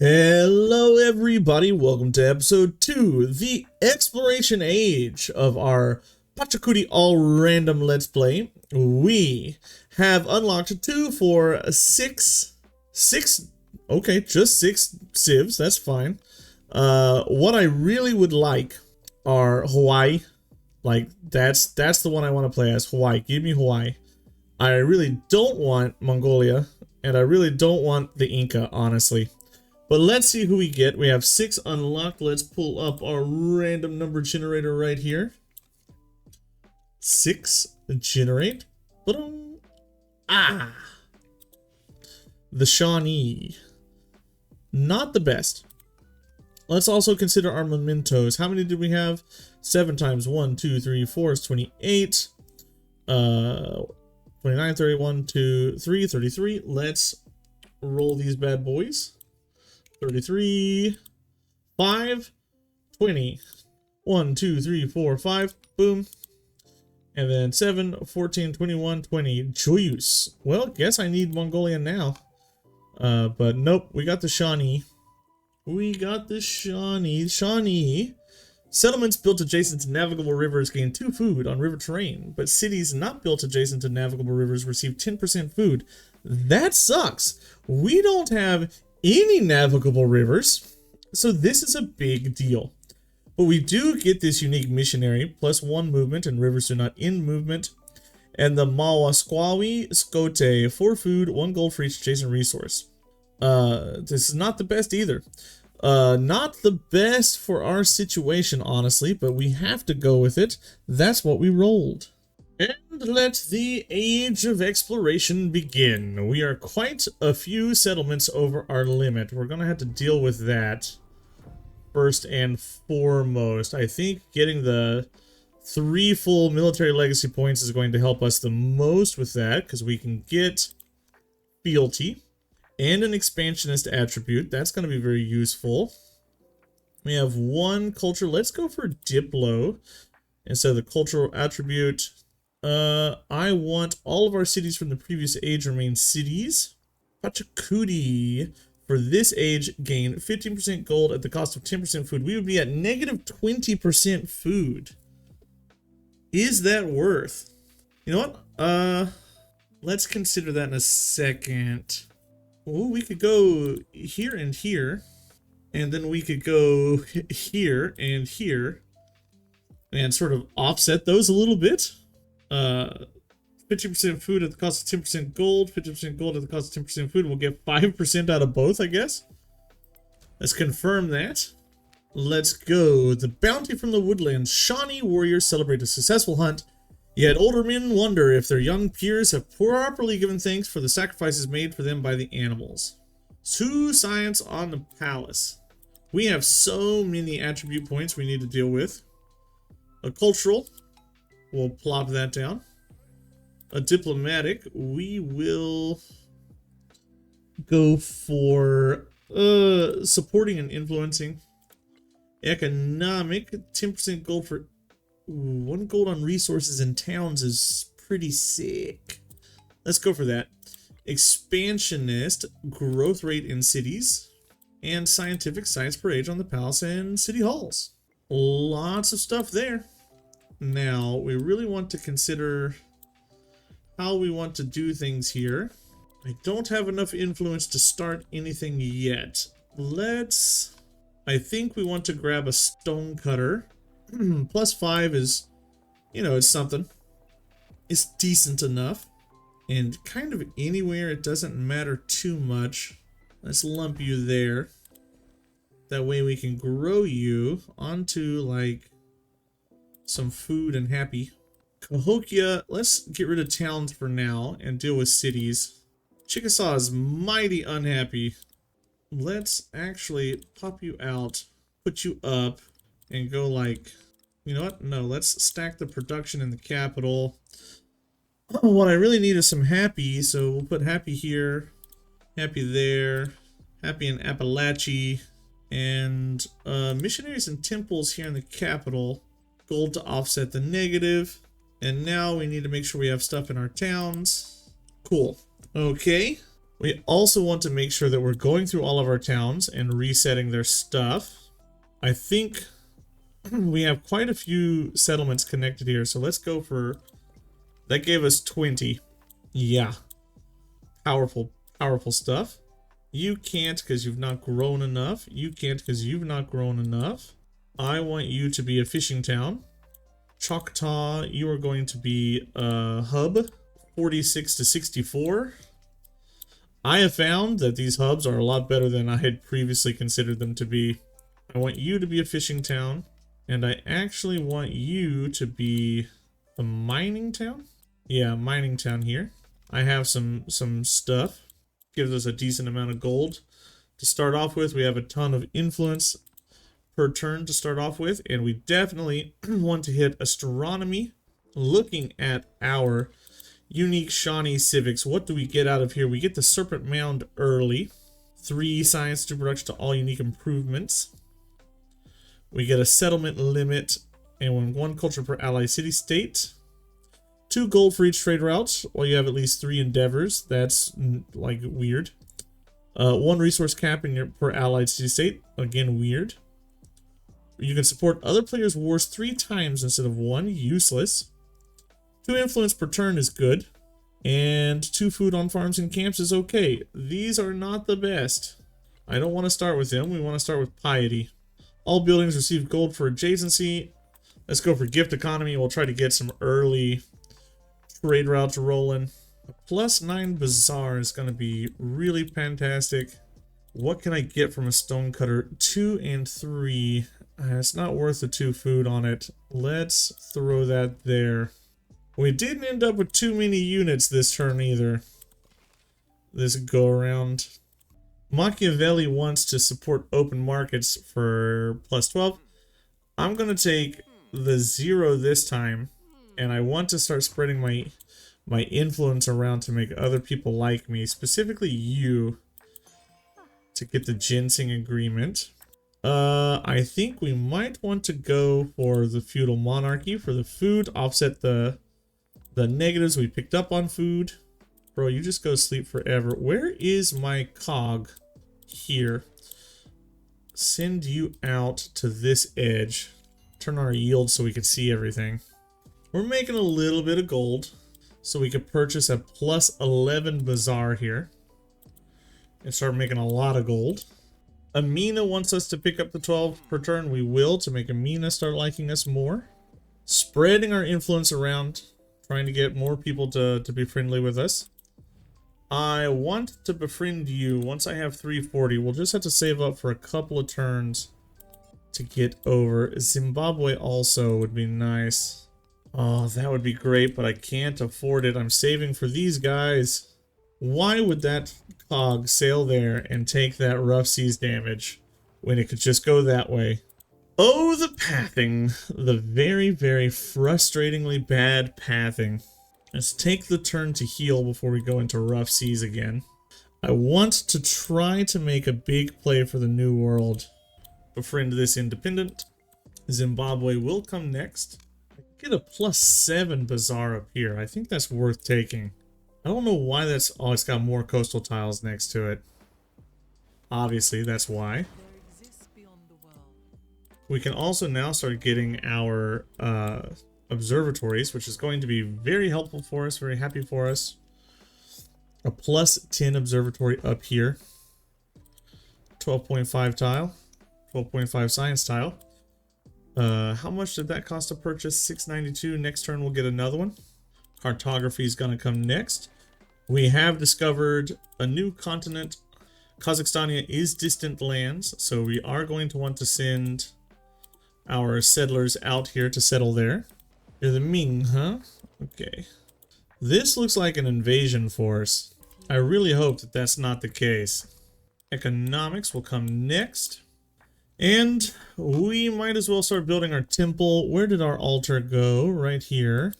Hello everybody, welcome to episode 2, the exploration age of our Pachakudi all random let's play. We have unlocked 2, 4, 6, okay, just 6 civs, that's fine. What I really would like are Hawaii. Like, that's the one I want to play as, Hawaii. Give me Hawaii. I really don't want Mongolia, and I really don't want the Inca, honestly. But let's see who we get. We have 6 unlocked. Let's pull up our random number generator right here. 6 generate. Ah! The Shawnee. Not the best. Let's also consider our mementos. How many did we have? 7 times 1, 2, 3, 4 is 28. 29, 31, 2, 3, 33. Let's roll these bad boys. 33, 5, 20, 1, 2, 3, 4, 5, boom. And then 7, 14, 21, 20, Joyous. Well, guess I need Mongolian now. But nope, we got the Shawnee. Shawnee. Settlements built adjacent to navigable rivers gain 2 food on river terrain, but cities not built adjacent to navigable rivers receive 10% food. That sucks. We don't have any navigable rivers, so this is a big deal. But we do get this unique missionary, +1 movement, and rivers do not end movement. And the Mawasquawi Scote, 4 food, 1 gold for each adjacent resource. This is not the best either. Not the best for our situation, honestly, but we have to go with it. That's what we rolled. And let the age of exploration begin. We are quite a few settlements over our limit. We're going to have to deal with that first and foremost. I think getting the 3 full military legacy points is going to help us the most with that, because we can get fealty and an expansionist attribute. That's going to be very useful. We have 1 culture. Let's go for Diplo instead of the cultural attribute. I want all of our cities from the previous age remain cities. Pachakudi for this age gain 15% gold at the cost of 10% food. We would be at negative 20% food. Is that worth? You know what? Let's consider that in a second. Oh, we could go here and here, and then we could go here and here, and sort of offset those a little bit. 50% food at the cost of 10% gold, 50% gold at the cost of 10% food. We'll get 5% out of both, I guess. Let's confirm that. Let's go. The bounty from the woodlands. Shawnee warriors celebrate a successful hunt, yet older men wonder if their young peers have properly given thanks for the sacrifices made for them by the animals. 2 science on the palace. We have so many attribute points we need to deal with. A cultural. We'll plop that down. A diplomatic, we will go for supporting and influencing. Economic, 10% gold for 1 gold on resources in towns is pretty sick. Let's go for that. Expansionist, growth rate in cities, and scientific science per age on the palace and city halls. Lots of stuff there. Now, we really want to consider how we want to do things here. I don't have enough influence to start anything yet. I think we want to grab a stone cutter. +5 is, it's something. It's decent enough. And kind of anywhere, it doesn't matter too much. Let's lump you there. That way we can grow you onto, like, some food and happy. Cahokia, let's get rid of towns for now and deal with cities. Chickasaw is mighty unhappy. Let's actually pop you out, put you up, and go like, you know what? No, let's stack the production in the capital. What I really need is some happy, so we'll put happy here, happy there, happy in Appalachia, and missionaries and temples here in the capital. Gold to offset the negative. And now we need to make sure we have stuff in our towns. Cool. Okay. We also want to make sure that we're going through all of our towns and resetting their stuff. I think we have quite a few settlements connected here, so let's go for... That gave us 20. Yeah. Powerful, powerful stuff. You can't because you've not grown enough. You can't because you've not grown enough. I want you to be a fishing town. Choctaw, you are going to be a hub. 46 to 64. I have found that these hubs are a lot better than I had previously considered them to be. I want you to be a fishing town. And I actually want you to be a mining town. Yeah, mining town here. I have some stuff. Gives us a decent amount of gold. To start off with, we have a ton of influence per turn to start off with. And we definitely want to hit astronomy. Looking at our unique Shawnee civics, what do we get out of here? We get the Serpent Mound early. 3 science to production to all unique improvements. We get a settlement limit and 1 culture per ally city-state. 2 gold for each trade route, while you have at least 3 endeavors. That's, like, weird. 1 resource cap in your per allied city-state. Again, weird. You can support other players' wars 3 times instead of 1. Useless. 2 influence per turn is good. And 2 food on farms and camps is okay. These are not the best. I don't want to start with them. We want to start with piety. All buildings receive gold for adjacency. Let's go for gift economy. We'll try to get some early trade routes rolling. A +9 bazaar is going to be really fantastic. What can I get from a stonecutter? 2 and 3. It's not worth the 2 food on it. Let's throw that there. We didn't end up with too many units this turn either. This go around. Machiavelli wants to support open markets for +12. I'm going to take the 0 this time. And I want to start spreading my influence around to make other people like me. Specifically you. To get the ginseng agreement. I think we might want to go for the feudal monarchy for the food. Offset the negatives we picked up on food. Bro, you just go sleep forever. Where is my cog? Here. Send you out to this edge. Turn on our yield so we can see everything. We're making a little bit of gold. So we could purchase a +11 bazaar here. And start making a lot of gold. Amina wants us to pick up the 12 per turn. We will, to make Amina start liking us more. Spreading our influence around. Trying to get more people to be friendly with us. I want to befriend you once I have 340. We'll just have to save up for a couple of turns to get over. Zimbabwe also would be nice. Oh, that would be great, but I can't afford it. I'm saving for these guys. Why would that cog sail there and take that rough seas damage when it could just go that way? Oh, the pathing. The very, very frustratingly bad pathing. Let's take the turn to heal before we go into rough seas again. I want to try to make a big play for the New World. Befriend this independent. Zimbabwe will come next. I get a +7 bazaar up here. I think that's worth taking. I don't know why that's... Oh, it's got more coastal tiles next to it. Obviously, that's why. We can also now start getting our observatories, which is going to be very helpful for us, very happy for us. A +10 observatory up here. 12.5 tile. 12.5 science tile. How much did that cost to purchase? 692. Next turn we'll get another one. Cartography is going to come next. We have discovered a new continent. Kazakhstania is distant lands, so we are going to want to send our settlers out here to settle there. You're the Ming, huh? Okay. This looks like an invasion force. I really hope that that's not the case. Economics will come next. And we might as well start building our temple. Where did our altar go? Right here.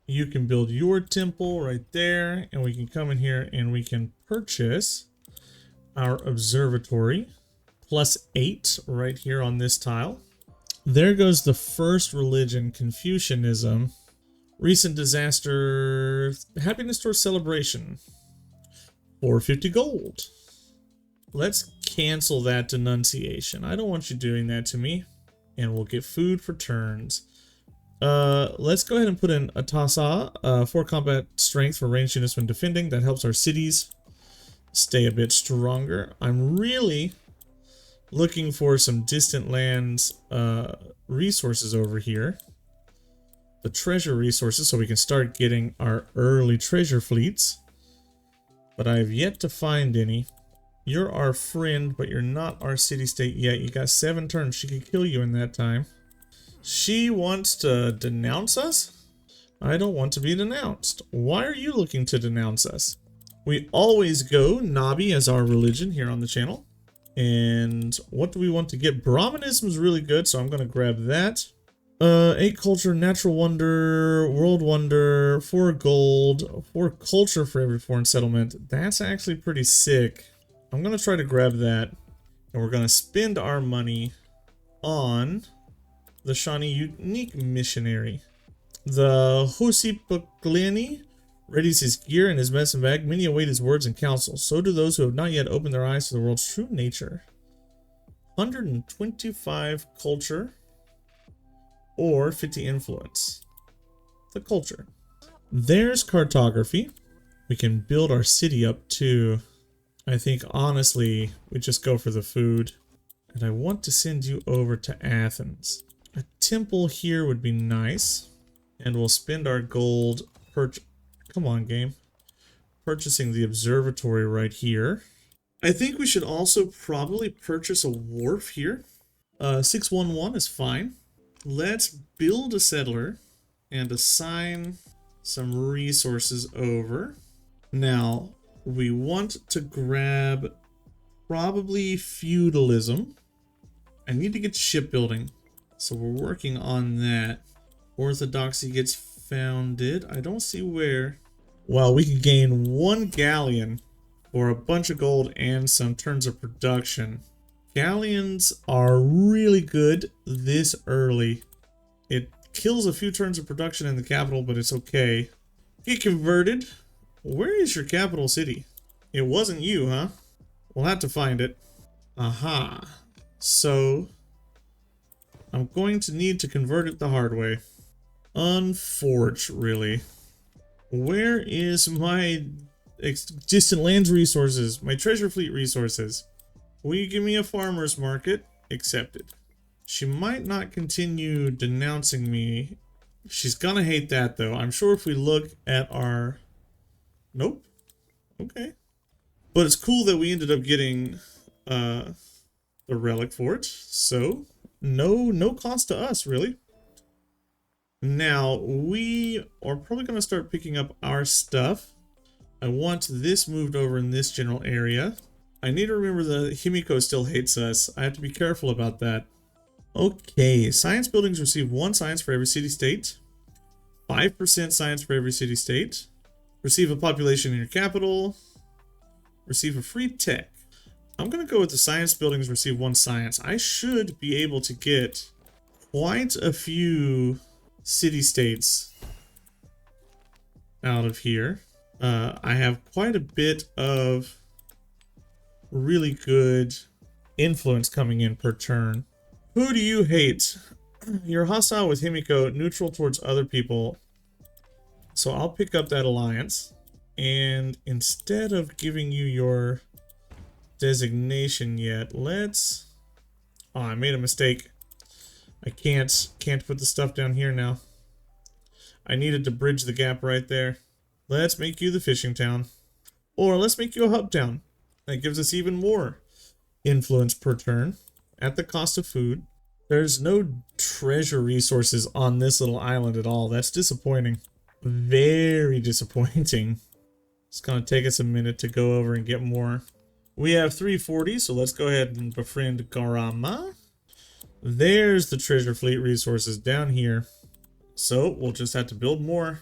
You can build your temple right there. And we can come in here and we can purchase our observatory. +8 right here on this tile. There goes the first religion, Confucianism. Recent disaster, happiness towards celebration. 450 gold. Let's cancel that denunciation. I don't want you doing that to me. And we'll get food for turns. Let's go ahead and put in a Tasa, 4 combat strength for ranged units when defending. That helps our cities stay a bit stronger. I'm really looking for some distant lands resources over here. The treasure resources, so we can start getting our early treasure fleets. But I have yet to find any. You're our friend, but you're not our city-state yet. You got 7 turns. She could kill you in that time. She wants to denounce us? I don't want to be denounced. Why are you looking to denounce us? We always go Nabi as our religion here on the channel. And what do we want to get? Brahmanism is really good, so I'm going to grab that. 8 culture, natural wonder, world wonder, 4 gold, 4 culture for every foreign settlement. That's actually pretty sick. I'm going to try to grab that, and we're going to spend our money on the Shawnee Unique Missionary. The Hosipokleni readies his gear and his medicine bag. Many await his words and counsel. So do those who have not yet opened their eyes to the world's true nature. 125 culture or 50 influence. The culture. There's cartography. We can build our city up too. I think, honestly, we just go for the food. And I want to send you over to Athens. A temple here would be nice. And we'll spend our gold come on, game. Purchasing the observatory right here. I think we should also probably purchase a wharf here. 611 is fine. Let's build a settler and assign some resources over. Now, we want to grab probably feudalism. I need to get shipbuilding, so we're working on that. Orthodoxy gets founded. I don't see where. Well, we can gain 1 galleon or a bunch of gold and some turns of production. Galleons are really good this early. It kills a few turns of production in the capital, but it's okay. Get converted. Where is your capital city? It wasn't you, huh? We'll have to find it. Aha. So, I'm going to need to convert it the hard way. Unforge, really. Where is my distant lands resources? My treasure fleet resources? Will you give me a farmer's market? Accepted. She might not continue denouncing me. She's gonna hate that, though. I'm sure if we look at our... Nope. Okay. But it's cool that we ended up getting the relic for it. So, no cost to us, really. Now, we are probably going to start picking up our stuff. I want this moved over in this general area. I need to remember that Himiko still hates us. I have to be careful about that. Okay, science buildings receive 1 science for every city-state. 5% science for every city-state. Receive a population in your capital. Receive a free tech. I'm going to go with the science buildings receive 1 science. I should be able to get quite a few city-states out of here. I have quite a bit of really good influence coming in per turn. Who do you hate? You're hostile with Himiko, neutral towards other people. So I'll pick up that alliance. And instead of giving you your designation yet, let's... Oh, I made a mistake. I can't put the stuff down here now. I needed to bridge the gap right there. Let's make you the fishing town. Or let's make you a hub town. That gives us even more influence per turn at the cost of food. There's no treasure resources on this little island at all. That's disappointing. Very disappointing. It's going to take us a minute to go over and get more. We have 340, so let's go ahead and befriend Garama. There's the treasure fleet resources down here. So we'll just have to build more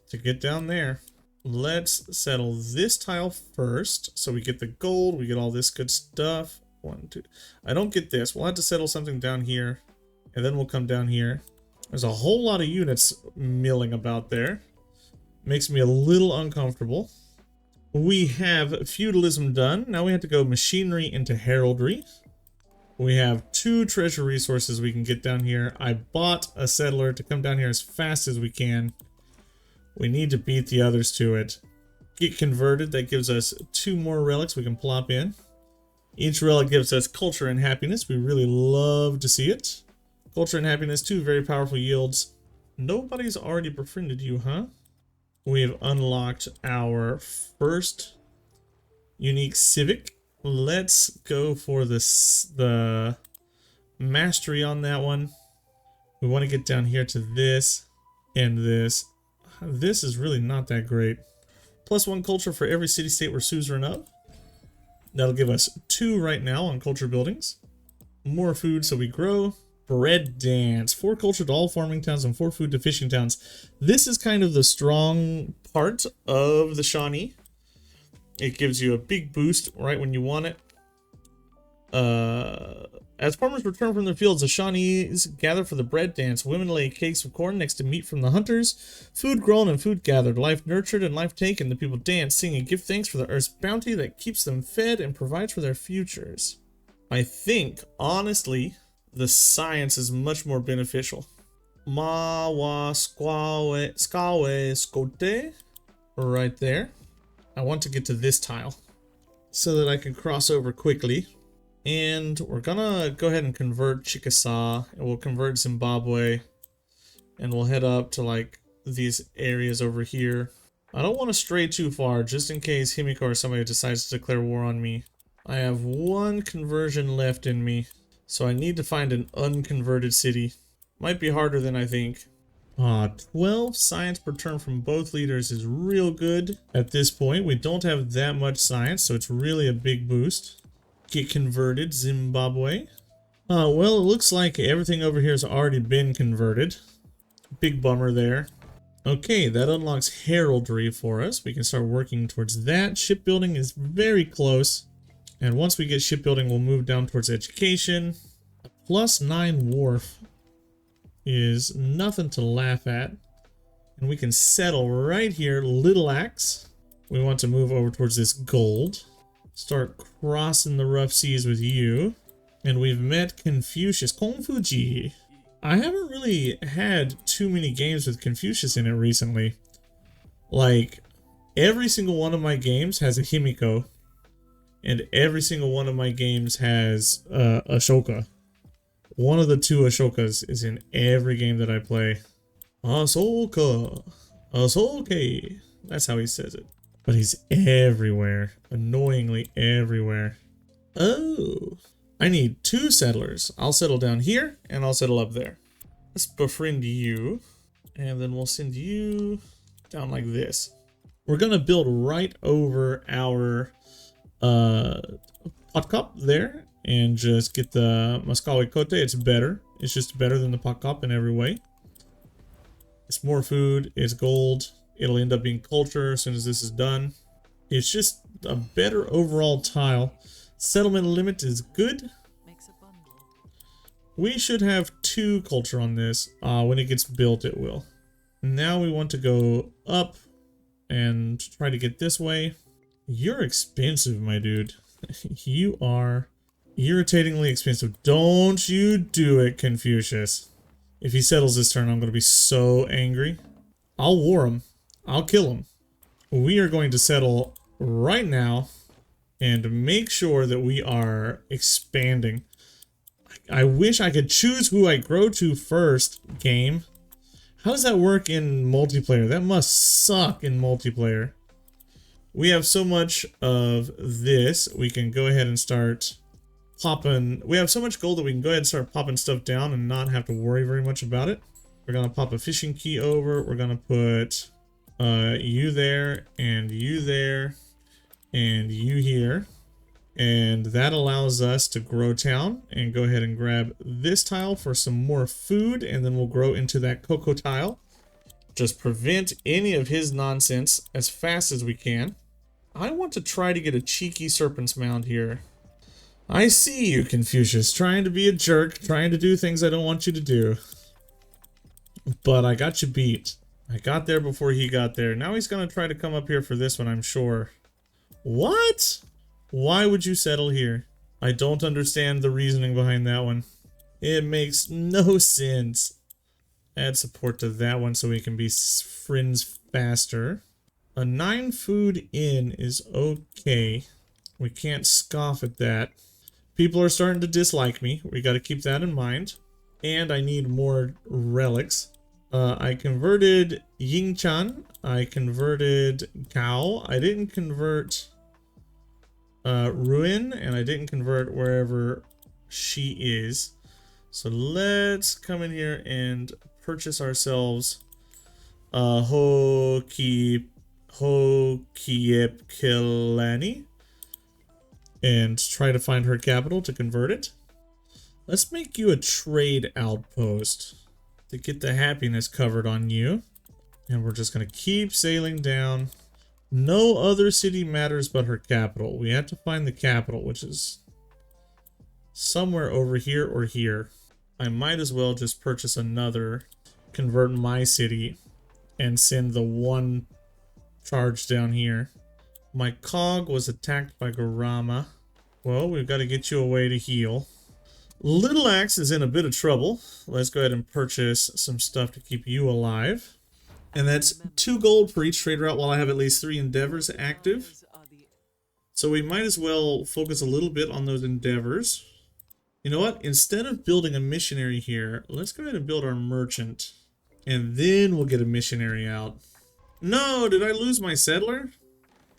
to get down there. Let's settle this tile first. So we get the gold, we get all this good stuff. 1, 2. I don't get this. We'll have to settle something down here. And then we'll come down here. There's a whole lot of units milling about there. Makes me a little uncomfortable. We have feudalism done. Now we have to go machinery into heraldry. We have 2 treasure resources we can get down here. I bought a settler to come down here as fast as we can. We need to beat the others to it. Get converted. That gives us 2 more relics we can plop in. Each relic gives us culture and happiness. We really love to see it. Culture and happiness, 2 very powerful yields. Nobody's already befriended you, huh? We have unlocked our first unique civic. Let's go for the mastery on that one. We want to get down here to this and this. This is really not that great. +1 culture for every city-state we're suzerain of. That'll give us 2 right now on culture buildings. More food so we grow. Bread dance. 4 culture to all farming towns and 4 food to fishing towns. This is kind of the strong part of the Shawnee. It gives you a big boost right when you want it. As farmers return from their fields, the Shawnees gather for the bread dance. Women lay cakes of corn next to meat from the hunters. Food grown and food gathered. Life nurtured and life taken. The people dance, sing, and give thanks for the earth's bounty that keeps them fed and provides for their futures. I think, honestly, the science is much more beneficial. Ma wa squawe skawe skote. Right there. I want to get to this tile so that I can cross over quickly. And we're gonna go ahead and convert Chickasaw, and we'll convert Zimbabwe, and we'll head up to like these areas over here. I don't want to stray too far just in case Himiko or somebody decides to declare war on me. I have 1 conversion left in me. So I need to find an unconverted city. Might be harder than I think. 12 science per turn from both leaders is real good. At this point, we don't have that much science, so it's really a big boost. Get converted, Zimbabwe. Well, it looks like everything over here has already been converted. Big bummer there. Okay, that unlocks heraldry for us. We can start working towards that. Shipbuilding is very close. And once we get shipbuilding, we'll move down towards education. A +9 wharf is nothing to laugh at. And we can settle right here, Little Axe. We want to move over towards this gold. Start crossing the rough seas with you. And we've met Confucius. Konfuji. I haven't really had too many games with Confucius in it recently. Like, every single one of my games has a Himiko. And every single one of my games has Ashoka. One of the 2 Ashokas is in every game that I play. Ahsoka. Ahsoka. That's how he says it. But he's everywhere. Annoyingly everywhere. Oh. I need 2 settlers. I'll settle down here, and I'll settle up there. Let's befriend you. And then we'll send you down like this. We're going to build right over our pot cup there and just get the Mascawe Kote. It's better. It's just better than the pot cup in every way. It's more food. It's gold. It'll end up being culture as soon as this is done. It's just a better overall tile. Settlement limit is good. We should have 2 culture on this. When it gets built, it will. Now we want to go up and try to get this way. You're expensive, my dude. You are irritatingly expensive. Don't you do it, Confucius. If he settles this turn, I'm going to be so angry. I'll war him. I'll kill him. We are going to settle right now and make sure that we are expanding. I wish I could choose who I grow to first, game. How does that work in multiplayer? That must suck in multiplayer. We have so much of this, we can go ahead and start popping. We have so much gold that we can go ahead and start popping stuff down and not have to worry very much about it. We're going to pop a fishing key over. We're going to put you there, and you there, and you here. And that allows us to grow town and go ahead and grab this tile for some more food, and then we'll grow into that cocoa tile. Just prevent any of his nonsense as fast as we can. I want to try to get a cheeky serpent's mound here. I see you, Confucius, trying to be a jerk, trying to do things I don't want you to do. But I got you beat. I got there before he got there. Now he's going to try to come up here for this one, I'm sure. What? Why would you settle here? I don't understand the reasoning behind that one. It makes no sense. Add support to that one so we can be friends faster. A 9 food in is okay. We can't scoff at that. People are starting to dislike me. We got to keep that in mind. And I need more relics. I converted Ying-chan. I converted Gao. I didn't convert Ruin, and I didn't convert wherever she is. So let's come in here and purchase ourselves Hokiep Kilani and try to find her capital to convert it. Let's make you a trade outpost to get the happiness covered on you. And we're just going to keep sailing down. No other city matters but her capital. We have to find the capital, which is somewhere over here or here. I might as well just purchase another, convert my city, and send the one charge down here. My cog was attacked by Garama. Well, we've got to get you away to heal. Little Axe is in a bit of trouble. Let's go ahead and purchase some stuff to keep you alive. And that's 2 gold for each trade route while I have at least 3 endeavors active. So we might as well focus a little bit on those endeavors. You know what? Instead of building a missionary here, let's go ahead and build our merchant. And then we'll get a missionary out. No, did I lose my settler?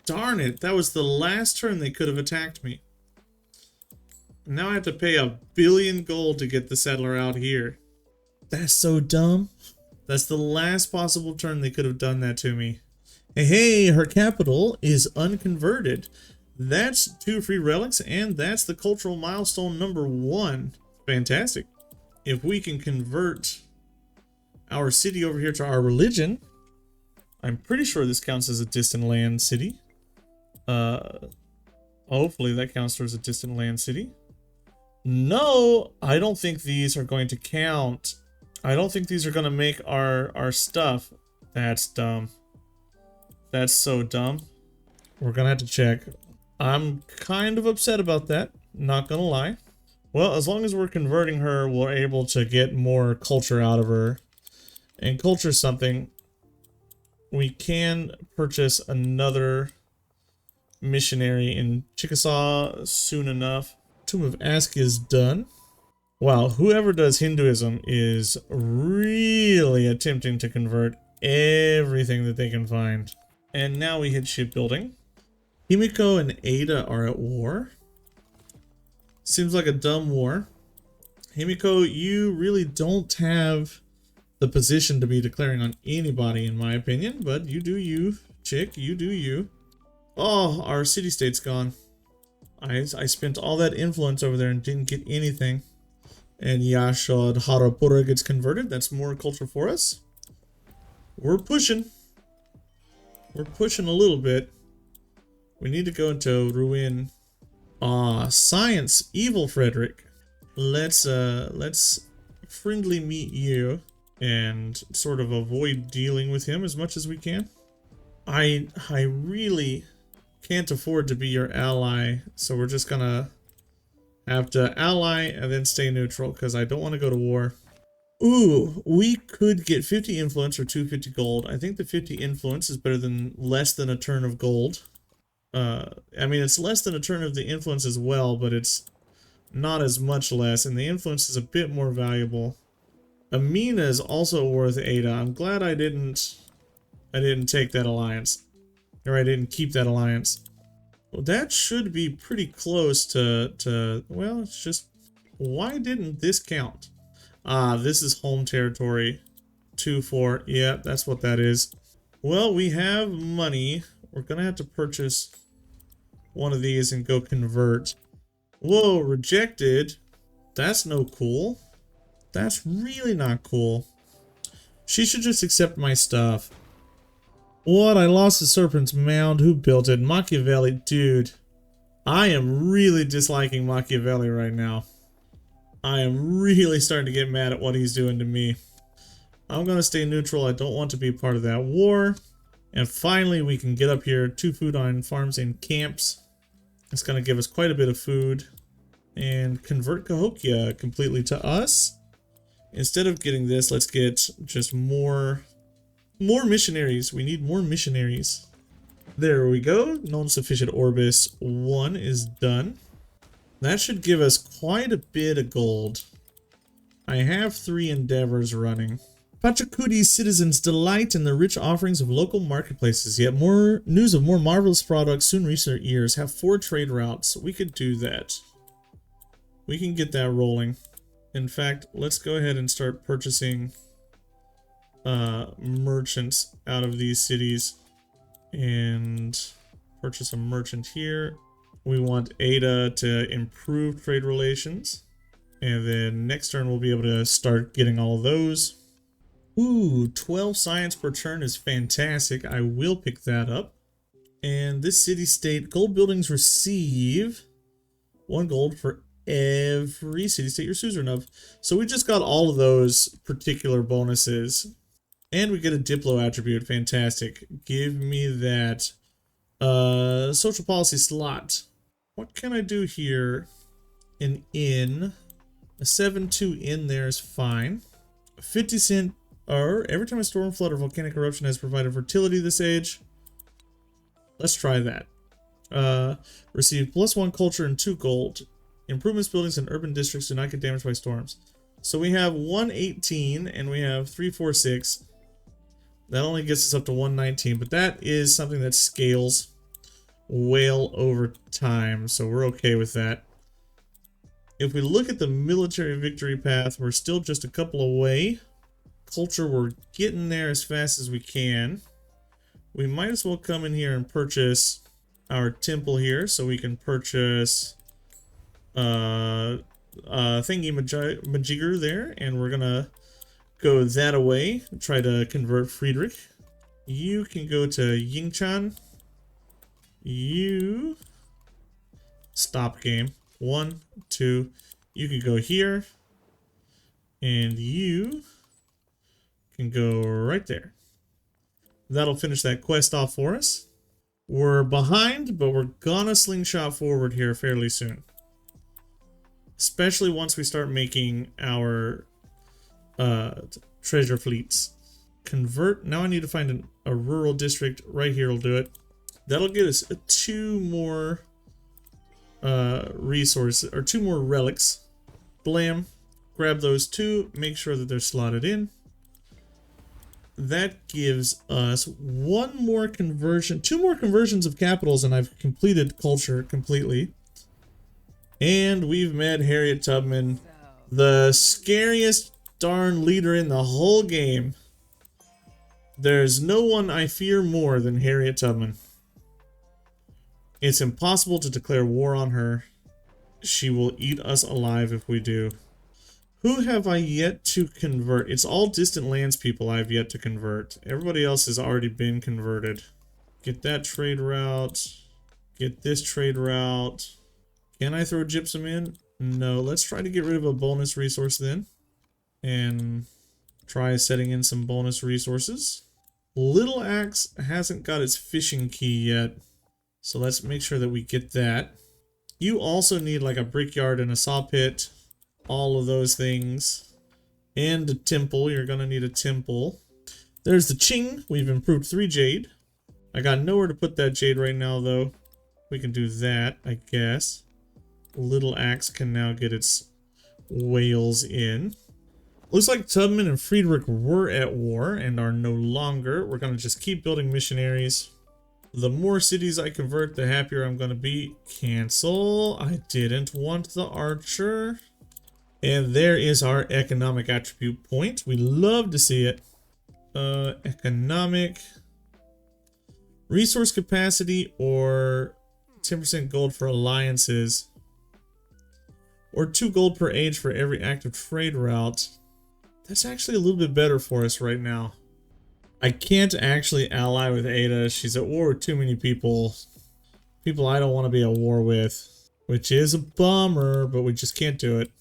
Darn it, that was the last turn they could have attacked me. Now I have to pay 1 billion gold to get the settler out here. That's so dumb. That's the last possible turn they could have done that to me. Hey, her capital is unconverted. That's 2 free relics, and that's the cultural milestone number 1. Fantastic. If we can convert our city over here to our religion, I'm pretty sure this counts as a distant land city. Hopefully that counts as a distant land city. No, I don't think these are going to count. I don't think these are going to make our stuff. That's dumb. That's so dumb. We're going to have to check. I'm kind of upset about that. Not going to lie. Well, as long as we're converting her, we're able to get more culture out of her. And culture something. We can purchase another missionary in Chickasaw soon enough. Tomb of Ask is done. Wow, whoever does Hinduism is really attempting to convert everything that they can find. And now we hit shipbuilding. Himiko and Ada are at war. Seems like a dumb war. Himiko, you really don't have the position to be declaring on anybody, in my opinion, but you do you, chick, you do you. Oh, our city-state's gone. I spent all that influence over there and didn't get anything. And Yashod Harapura gets converted. That's more culture for us. We're pushing. We're pushing a little bit. We need to go into Ruin. Science, evil Friedrich. Let's friendly meet you and sort of avoid dealing with him as much as we can. I really can't afford to be your ally, so we're just gonna have to ally and then stay neutral because I don't want to go to war. Ooh, we could get 50 influence or 250 gold. I think the 50 influence is better than less than a turn of gold. I mean, it's less than a turn of the influence as well, but it's not as much less, and the influence is a bit more valuable. Amina is also worth Ada. I'm glad I didn't take that alliance. Or I didn't keep that alliance. Well, that should be pretty close to well, it's just, why didn't this count? This is home territory. 2-4. Yeah, that's what that is. Well, we have money. We're gonna have to purchase one of these and go convert. Whoa, rejected. That's no cool. That's really not cool. She should just accept my stuff. What? I lost the Serpent's Mound. Who built it? Machiavelli. Dude, I am really disliking Machiavelli right now. I am really starting to get mad at what he's doing to me. I'm going to stay neutral. I don't want to be part of that war. And finally, we can get up here 2 food on farms and camps. It's going to give us quite a bit of food. And convert Cahokia completely to us. Instead of getting this, let's get just more missionaries. We need more missionaries. There we go. Non-sufficient Orbis 1 is done. That should give us quite a bit of gold. I have 3 endeavors running. Pachacuti's citizens delight in the rich offerings of local marketplaces, yet more news of more marvelous products soon reach their ears. Have 4 trade routes. We could do that. We can get that rolling. In fact, let's go ahead and start purchasing merchants out of these cities. And purchase a merchant here. We want Ada to improve trade relations. And then next turn we'll be able to start getting all of those. Ooh, 12 science per turn is fantastic. I will pick that up. And this city-state, gold buildings receive 1 gold for every city-state your suzerain of. So we just got all of those particular bonuses. And we get a Diplo attribute. Fantastic. Give me that social policy slot. What can I do here? An inn. A 7-2 inn there is fine. 50 cent, or every time a storm, flood, or volcanic eruption has provided fertility this age. Let's try that. Receive +1 culture and 2 gold. Improvements buildings in urban districts do not get damaged by storms. So we have 118 and we have 346. That only gets us up to 119, but that is something that scales well over time, so we're okay with that. If we look at the military victory path, we're still just a couple away. Culture, we're getting there as fast as we can. We might as well come in here and purchase our temple here, so we can purchase thingy majigger there, and we're gonna go that away. Try to convert Friedrich. You can go to Yingchan. You stop game. 1, 2. You can go here, and you can go right there. That'll finish that quest off for us. We're behind, but we're gonna slingshot forward here fairly soon. Especially once we start making our treasure fleets. Convert. Now I need to find a rural district. Right here will do it. That'll get us 2 more resources, or 2 more relics. Blam. Grab those 2. Make sure that they're slotted in. That gives us 1 more conversion, 2 more conversions of capitals, and I've completed culture completely. And we've met Harriet Tubman, the scariest darn leader in the whole game. There's no one I fear more than Harriet Tubman. It's impossible to declare war on her. She will eat us alive if we do. Who have I yet to convert? It's all distant lands people I've yet to convert. Everybody else has already been converted. Get that trade route. Get this trade route. Can I throw gypsum in? No. Let's try to get rid of a bonus resource then. And try setting in some bonus resources. Little Axe hasn't got its fishing key yet. So let's make sure that we get that. You also need like a brickyard and a saw pit. All of those things. And a temple. You're going to need a temple. There's the Ching. We've improved 3 jade. I got nowhere to put that jade right now, though. We can do that, I guess. Little Axe can now get its whales in. Looks like Tubman and Friedrich were at war and are no longer. We're going to just keep building missionaries. The more cities I convert, the happier I'm going to be. Cancel. I didn't want the archer. And there is our economic attribute point. We love to see it. Economic. Resource capacity or 10% gold for alliances. Or 2 gold per age for every active trade route. That's actually a little bit better for us right now. I can't actually ally with Ada. She's at war with too many people. People I don't want to be at war with. Which is a bummer, but we just can't do it.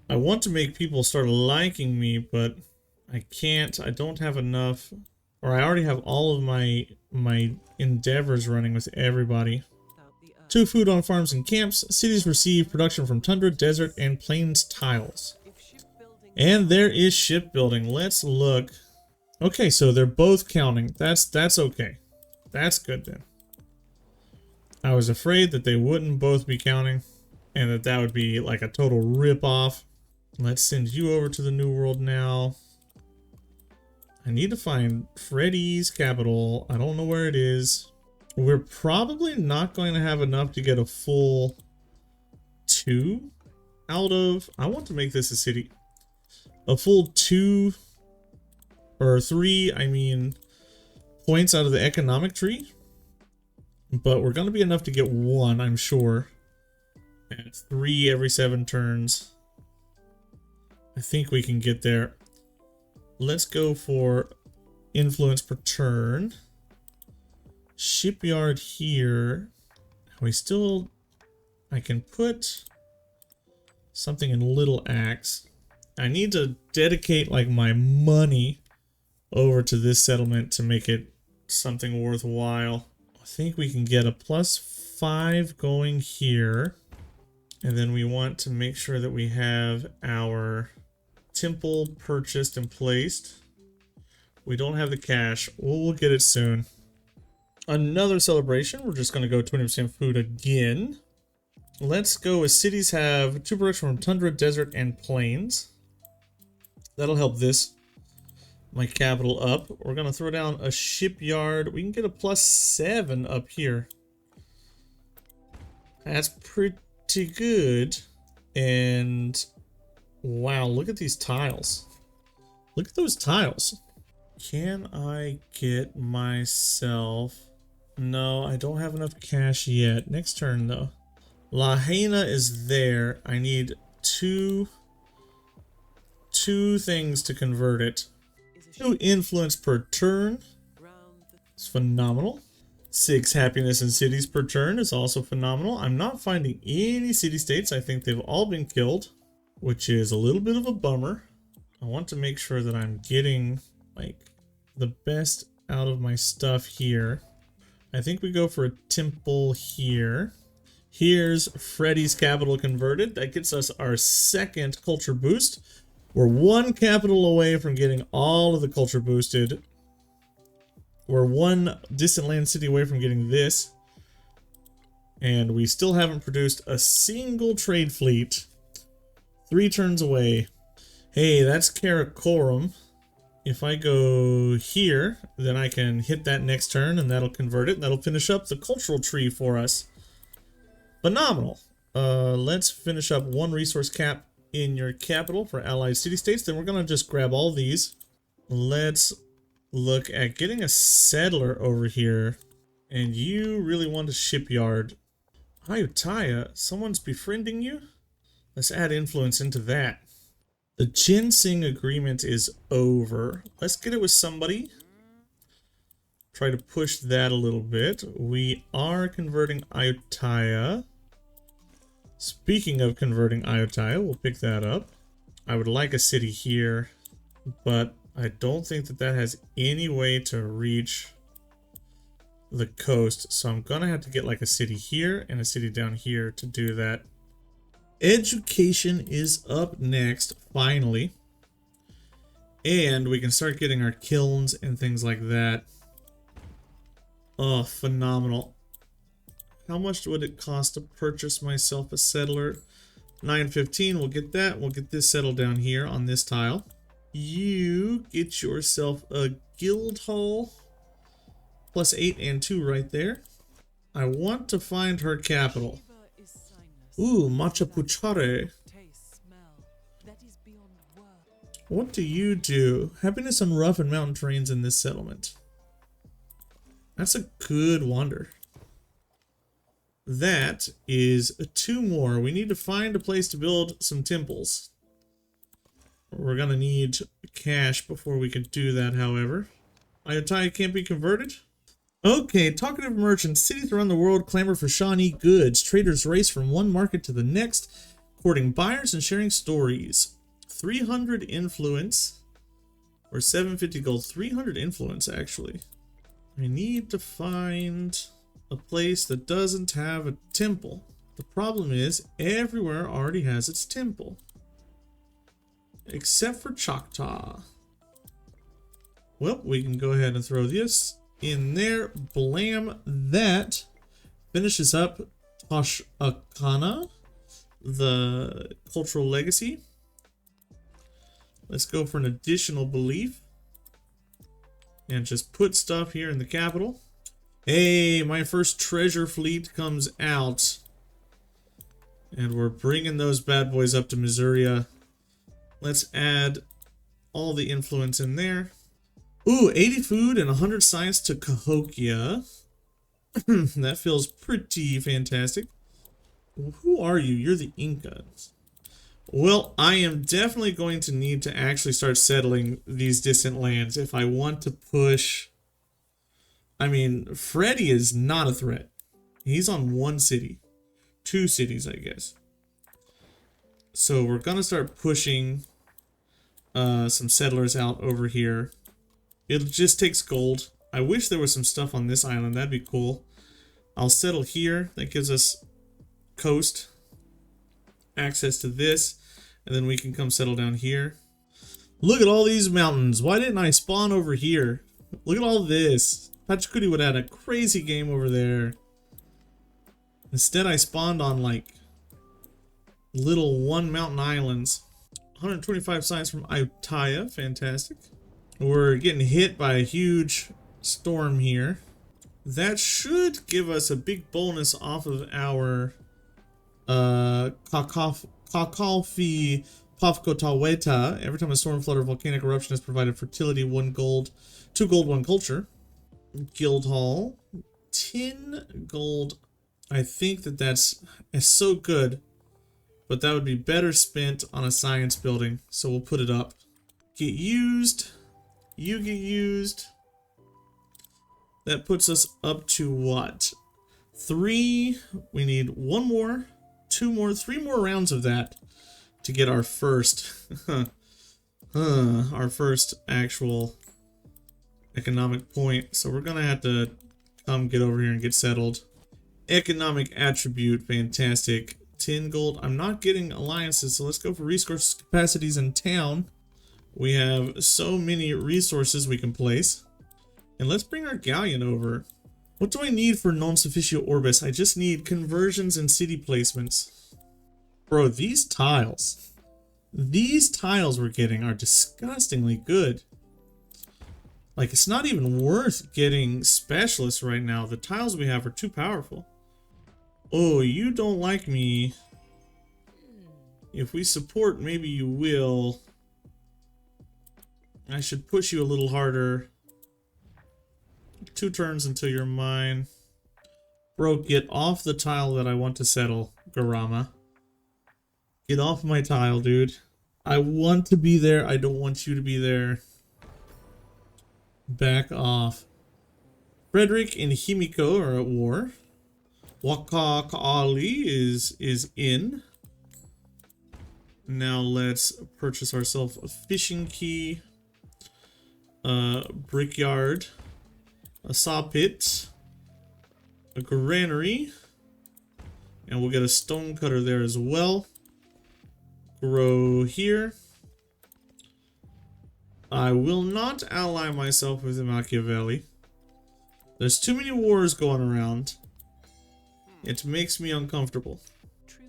I want to make people start liking me, but I can't. I don't have enough Or I already have all of my endeavors running with everybody. 2 food on farms and camps. Cities receive production from tundra, desert, and plains tiles. And there is shipbuilding. Let's look. Okay, so they're both counting. That's okay. That's good then. I was afraid that they wouldn't both be counting and that would be like a total rip-off. Let's send you over to the New World now. I need to find Freddy's capital. I don't know where it is. We're probably not going to have enough to get a full 2 out of... I want to make this a city. A full 2 or 3, I mean, points out of the economic tree. But we're going to be enough to get 1, I'm sure. And 3 every 7 turns. I think we can get there. Let's go for influence per turn. Shipyard here. I can put something in Little Axe. I need to dedicate like my money over to this settlement to make it something worthwhile. I think we can get a +5 going here. And then we want to make sure that we have our temple purchased and placed. We don't have the cash. We'll get it soon. Another celebration. We're just going to go 20% food again. Let's go as cities have 2 production from tundra, desert, and plains. That'll help this, my capital, up. We're going to throw down a shipyard. We can get a +7 up here. That's pretty good. And wow, look at these tiles. Look at those tiles. Can I get myself... No, I don't have enough cash yet. Next turn, though. Lahaina is there. I need two things to convert it. 2 influence per turn. It's phenomenal. 6 happiness in cities per turn is also phenomenal. I'm not finding any city-states. I think they've all been killed, which is a little bit of a bummer. I want to make sure that I'm getting like the best out of my stuff here. I think we go for a temple here. Here's Freddy's capital converted. That gets us our 2nd culture boost. We're 1 capital away from getting all of the culture boosted. We're 1 distant land city away from getting this. And we still haven't produced a single trade fleet. 3 turns away. Hey, that's Karakoram. If I go here, then I can hit that next turn and that'll convert it. That'll finish up the cultural tree for us. Phenomenal. Let's finish up 1 resource cap in your capital for allied city-states. Then we're going to just grab all these. Let's look at getting a settler over here. And you really want a shipyard. Ayutthaya, someone's befriending you? Let's add influence into that. The ginseng agreement is over. Let's get it with somebody. Try to push that a little bit. We are converting Ayutthaya. Speaking of converting Ayutthaya, we'll pick that up. I would like a city here, but I don't think that that has any way to reach the coast. So I'm gonna have to get like a city here and a city down here to do that. Education is up next, finally. And we can start getting our kilns and things like that. Oh, phenomenal. How much would it cost to purchase myself a settler? 915, we'll get that. We'll get this settled down here on this tile. You get yourself a guild hall. +8 and 2 right there. I want to find her capital. Ooh, Machapuchare. What do you do? Happiness on rough and mountain terrains in this settlement. That's a good wonder. That is 2 more. We need to find a place to build some temples. We're gonna need cash before we can do that, however. Ayutthaya can't be converted. Okay, talkative merchants. Cities around the world clamor for Shawnee goods. Traders race from one market to the next, courting buyers and sharing stories. 300 influence. We're 750 gold, 300 influence actually. I need to find a place that doesn't have a temple. The problem is everywhere already has its temple. Except for Choctaw. Well, we can go ahead and throw this in there. Blam. That finishes up Tosh Akana, the cultural legacy. Let's go for an additional belief. And just put stuff here in the capital. Hey, my first treasure fleet comes out. And we're bringing those bad boys up to Missouri. Let's add all the influence in there. Ooh, 80 food and 100 science to Cahokia. That feels pretty fantastic. Who are you? You're the Incas. Well, I am definitely going to need to actually start settling these distant lands if I want to push. I mean, Freddy is not a threat. He's on one city. 2 cities, I guess. So we're going to start pushing some settlers out over here. It just takes gold. I wish there was some stuff on this island. That'd be cool. I'll settle here. That gives us coast access to this. And then we can come settle down here. Look at all these mountains. Why didn't I spawn over here? Look at all this. Pachacudi would have had a crazy game over there. Instead, I spawned on like little one mountain islands. 125 science from Ayutthaya. Fantastic. We're getting hit by a huge storm here. That should give us a big bonus off of our Kakalfi Pafkotaweta. Every time a storm, flood, or volcanic eruption has provided fertility, 1 gold, 2 gold, 1 culture. Guild Hall, 10 gold. I think that's so good, but that would be better spent on a science building, so we'll put it up. Get used. You get used. That puts us up to what? 3. We need 1 more, 2 more, 3 more rounds of that to get our first, our first actual economic point. So we're gonna have to come get over here and get settled. Economic attribute, fantastic. 10 gold. I'm not getting alliances, so let's go for resource capacities in town. We have so many resources we can place. And let's bring our galleon over. What do I need for non sufficient orbis? I just need conversions and city placements. Bro, these tiles we're getting are disgustingly good. Like, it's not even worth getting specialists right now. The tiles we have are too powerful. Oh, you don't like me. If we support, maybe you will. I should push you a little harder. 2 turns until you're mine. Bro, get off the tile that I want to settle, Garama. Get off my tile, dude. I want to be there. I don't want you to be there. Back off. Friedrich and Himiko are at war. Wakakali is in. Now let's purchase ourselves a fishing key, a brickyard, a saw pit, a granary, and we'll get a stone cutter there as well. Grow here. I will not ally myself with Machiavelli. There's too many wars going around. It makes me uncomfortable.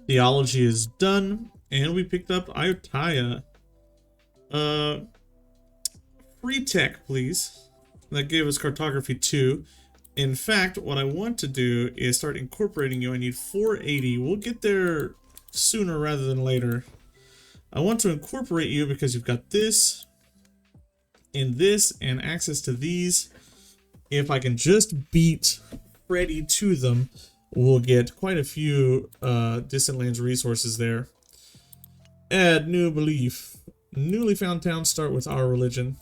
Theology is done, and we picked up Ayutthaya. Free tech, please. That gave us cartography 2. In fact, what I want to do is start incorporating you. I need 480. We'll get there sooner rather than later. I want to incorporate you because you've got this and this and access to these. If I can just beat Freddy to them, we'll get quite a few distant lands resources there. Add new belief. Newly found towns start with our religion.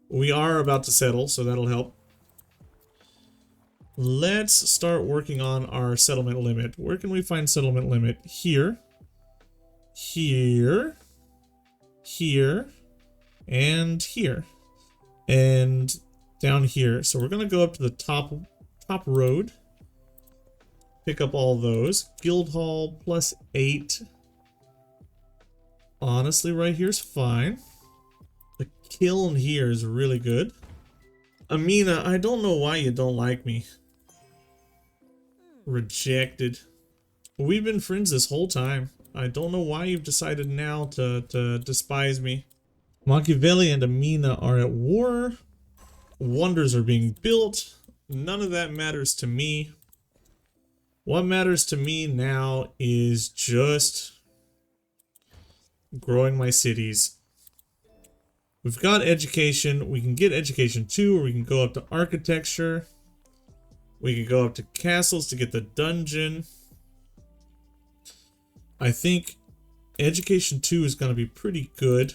We are about to settle, so that'll help. Let's start working on our settlement limit. Where can we find settlement limit? Here. Here. Here. and here, and down here. So we're gonna go up to the top road, pick up all those. Guildhall +8. Honestly, right here is fine. The kiln here is really good. Amina, I don't know why you don't like me. Rejected. We've been friends this whole time. I don't know why you've decided now to despise me. Machiavelli and Amina are at war. Wonders are being built. None of that matters to me. What matters to me now is just growing my cities. We've got education. We can get education 2, or we can go up to architecture. We can go up to castles to get the dungeon. I think education 2 is going to be pretty good.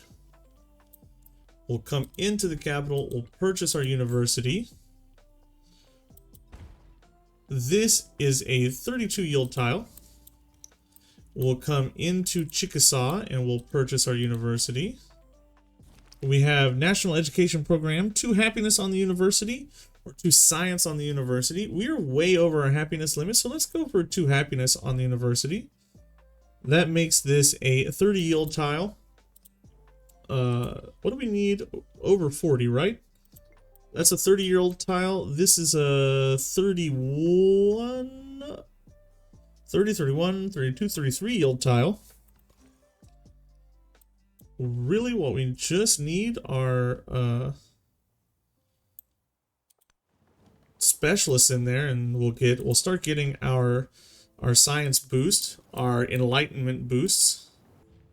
We'll come into the capital. We'll purchase our university. This is a 32 yield tile. We'll come into Chickasaw and we'll purchase our university. We have National Education Program, 2 happiness on the university, or 2 science on the university. We are way over our happiness limit, so let's go for 2 happiness on the university. That makes this a 30 yield tile. What do we need? Over 40, right? That's a 30-year-old tile. This is a 31, 30, 31, 32, 33-year-old tile. Really, what we just need are specialists in there, and we'll start getting our science boost, our enlightenment boosts.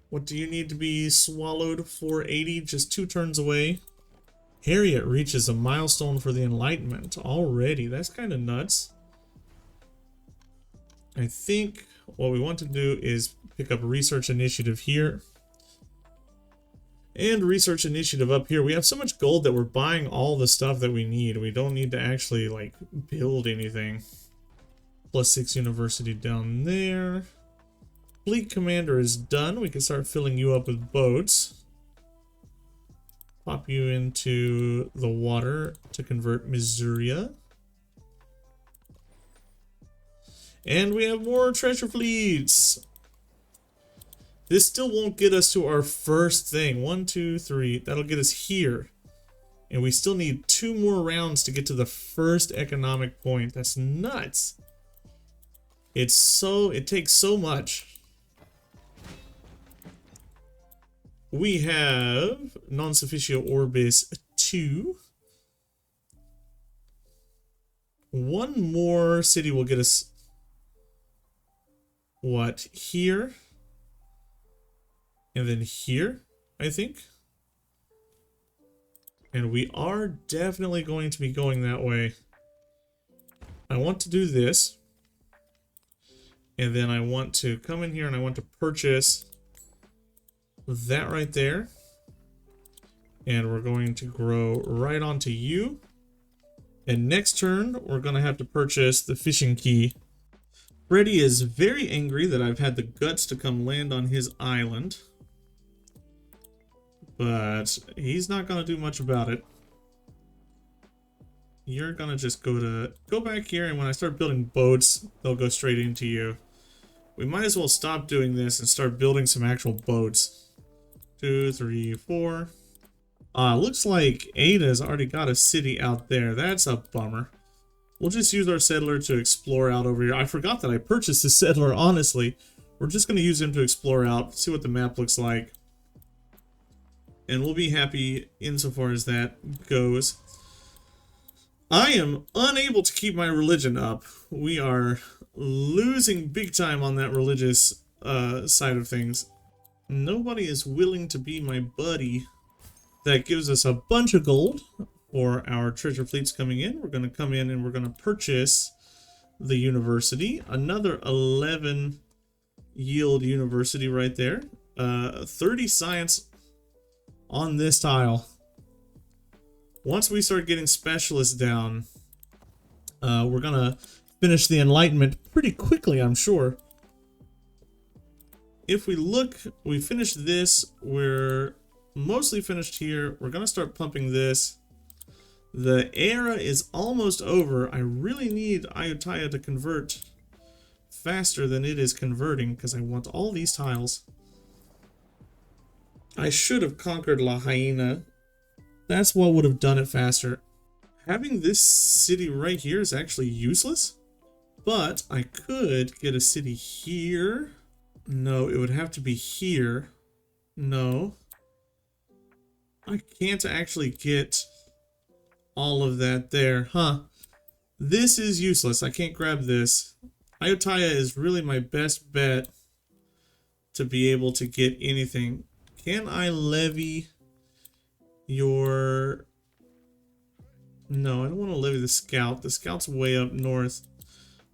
What do you need to be swallowed? 480, just 2 turns away. Harriet reaches a milestone for the enlightenment already. That's kind of nuts. I think what we want to do is pick up research initiative here. And research initiative up here. We have so much gold that we're buying all the stuff that we need. We don't need to actually like build anything. +6 university down there. Fleet commander is done. We can start filling you up with boats. Pop you into the water to convert Missouri. And we have more treasure fleets. This still won't get us to our first thing. 1, 2, 3. That'll get us here. And we still need 2 more rounds to get to the first economic point. That's nuts. It takes so much. We have non sufficient orbis 2. 1 more city will get us what? Here. And then here, I think. And we are definitely going to be going that way. I want to do this. And then I want to come in here and I want to purchase that right there. And we're going to grow right onto you. And next turn, we're going to have to purchase the fishing key. Freddy is very angry that I've had the guts to come land on his island. But he's not going to do much about it. You're going to just go back here, and when I start building boats, they'll go straight into you. We might as well stop doing this and start building some actual boats. 2, 3, 4. Looks like Ada's already got a city out there. That's a bummer. We'll just use our settler to explore out over here. I forgot that I purchased this settler, honestly. We're just going to use him to explore out, see what the map looks like. And we'll be happy insofar as that goes. I am unable to keep my religion up. We are losing big time on that religious side of things. Nobody is willing to be my buddy. That gives us a bunch of gold for our treasure fleets coming in. We're going to come in and we're going to purchase the university. Another 11 yield university right there. 30 science on this tile. Once we start getting specialists down, we're going to finish the enlightenment pretty quickly, I'm sure. If we look, we finished this, we're mostly finished here. We're going to start pumping this. The era is almost over. I really need Ayutthaya to convert faster than it is converting because I want all these tiles. I should have conquered La Hyena. That's what would have done it faster. Having this city right here is actually useless, but I could get a city here. No, it would have to be here. No. I can't actually get all of that there. Huh. This is useless. I can't grab this. Ayutthaya is really my best bet to be able to get anything. Can I levy your... No, I don't want to levy the scout. The scout's way up north.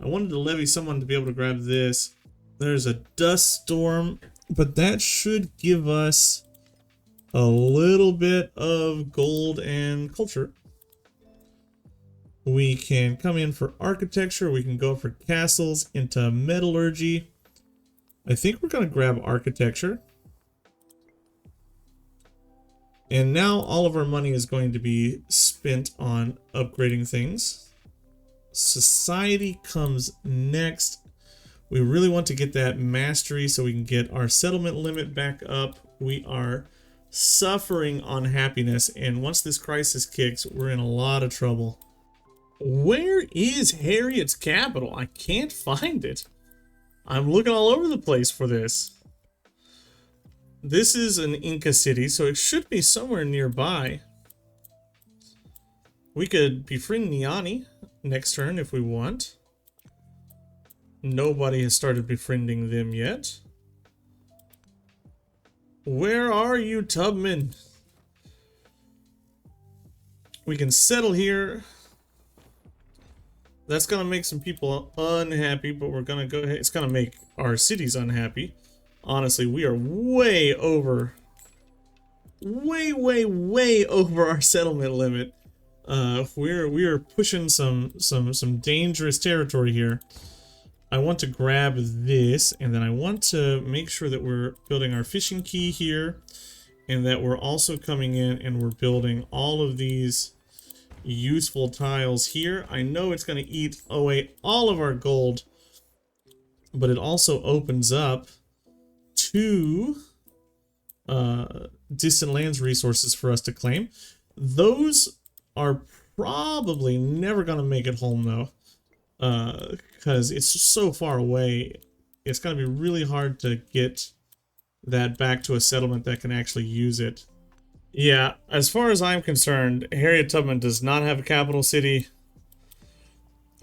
I wanted to levy someone to be able to grab this. There's a dust storm, but that should give us a little bit of gold and culture. We can come in for architecture. We can go for castles into metallurgy. I think we're going to grab architecture. And now all of our money is going to be spent on upgrading things. Society comes next. We really want to get that mastery so we can get our settlement limit back up. We are suffering on happiness, and once this crisis kicks, we're in a lot of trouble. Where is Harriet's capital? I can't find it. I'm looking all over the place for this. This is an Inca city, so it should be somewhere nearby. We could befriend Niani next turn if we want. Nobody has started befriending them yet. Where are you, Tubman? We can settle here. That's gonna make some people unhappy, but we're gonna go ahead. It's gonna make our cities unhappy. Honestly, we are way over, way over our settlement limit. We're pushing some dangerous territory here. I want to grab this, and then I want to make sure that we're building our fishing quay here, and that we're also coming in and we're building all of these useful tiles here. I know it's going to eat away all of our gold, but it also opens up two distant lands resources for us to claim. Those are probably never going to make it home though, because it's so far away. It's going to be really hard to get that back to a settlement that can actually use it. Yeah, as far as I'm concerned, Harriet Tubman does not have a capital city.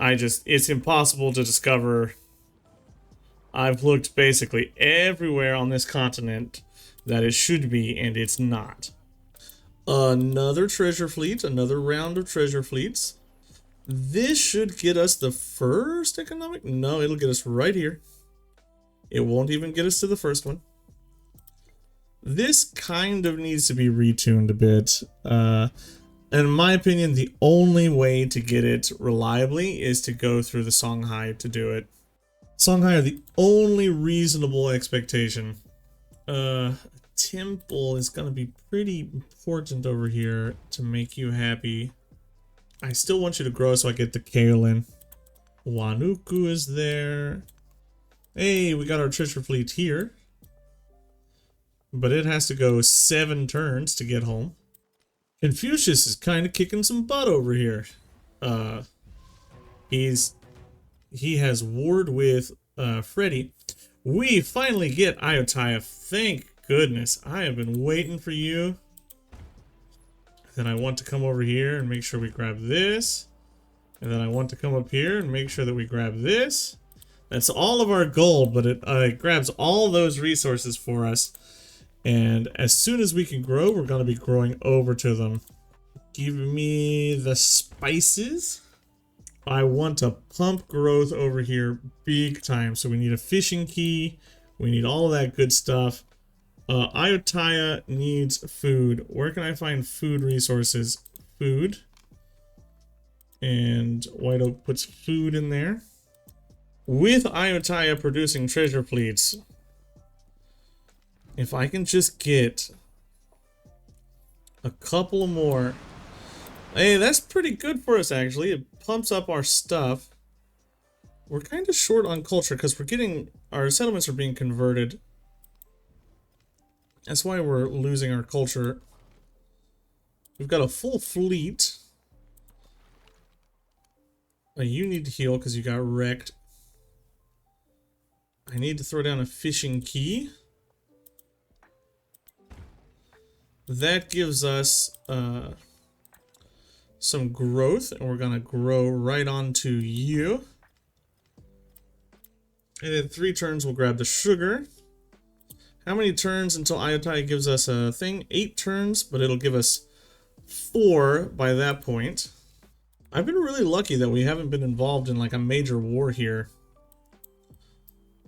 It's impossible to discover. I've looked basically everywhere on this continent that it should be, and it's not. Another treasure fleet, another round of treasure fleets. This should get us the first economic... No, it'll get us right here. It won't even get us to the first one. This kind of needs to be retuned a bit. In my opinion, the only way to get it reliably is to go through the Songhai to do it. Songhai are the only reasonable expectation. Temple is going to be pretty important over here to make you happy. I still want you to grow so I get the Kaolin. Wanuku is there. Hey, we got our treasure fleet here. But it has to go 7 turns to get home. Confucius is kind of kicking some butt over here. He has warred with Freddy. We finally get Ayutthaya. Thank goodness. I have been waiting for you. Then I want to come over here and make sure we grab this. And then I want to come up here and make sure that we grab this. That's all of our gold, but it grabs all those resources for us. And as soon as we can grow, we're going to be growing over to them. Give me the spices. I want to pump growth over here big time. So we need a fishing quay. We need all of that good stuff. Ayutthaya needs food. Where can I find food resources? Food. And White Oak puts food in there. With Ayutthaya producing treasure fleets, if I can just get A couple more. Hey, that's pretty good for us, actually. It pumps up our stuff. We're kind of short on culture because we're getting... Our settlements are being converted. That's why we're losing our culture. We've got a full fleet. You need to heal because you got wrecked. I need to throw down a fishing key. That gives us some growth, and we're gonna grow right onto you. And in 3 turns, we'll grab the sugar. How many turns until Iotai gives us a thing? 8 turns, but it'll give us 4 by that point. I've been really lucky that we haven't been involved in like a major war here.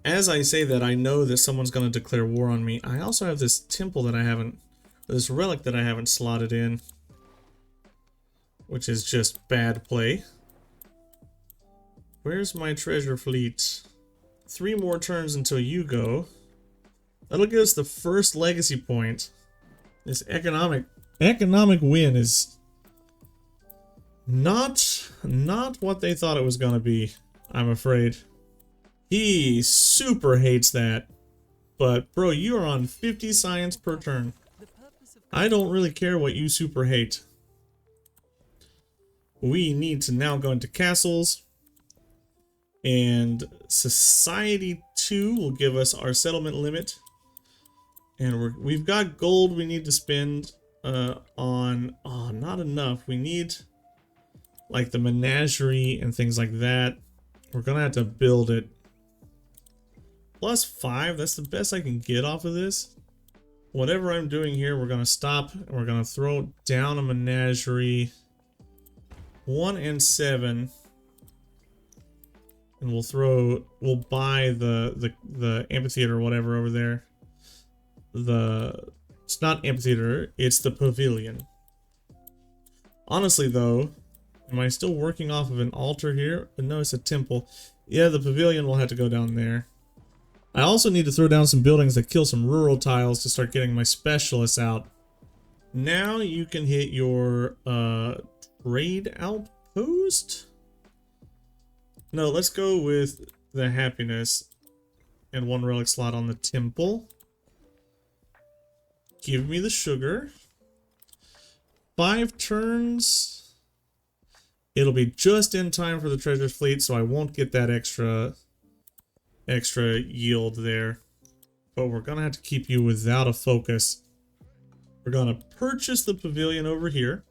As I say that, I know that someone's going to declare war on me. I also have this temple that I haven't, this relic that I haven't slotted in, which is just bad play. Where's my treasure fleet? 3 more turns until you go. That'll give us the first legacy point. This economic win is not what they thought it was going to be, I'm afraid. He super hates that. But, bro, you are on 50 science per turn. I don't really care what you super hate. We need to now go into castles. And Society 2 will give us our settlement limit. And we've got gold we need to spend on... Oh, not enough. We need, like, the menagerie and things like that. We're going to have to build it. +5, that's the best I can get off of this. Whatever I'm doing here, we're going to stop. And we're going to throw down a menagerie. 1 and 7. And we'll buy the amphitheater or whatever over there. It's not amphitheater, it's the pavilion. Honestly though, am I still working off of an altar here? No, it's a temple. Yeah, the pavilion will have to go down there. I also need to throw down some buildings that kill some rural tiles to start getting my specialists out. Now you can hit your trade outpost? No, let's go with the happiness and 1 relic slot on the temple. Give me the sugar. 5 turns. It'll be just in time for the treasure fleet, so I won't get that extra yield there. But we're gonna have to keep you without a focus. We're gonna purchase the pavilion over here.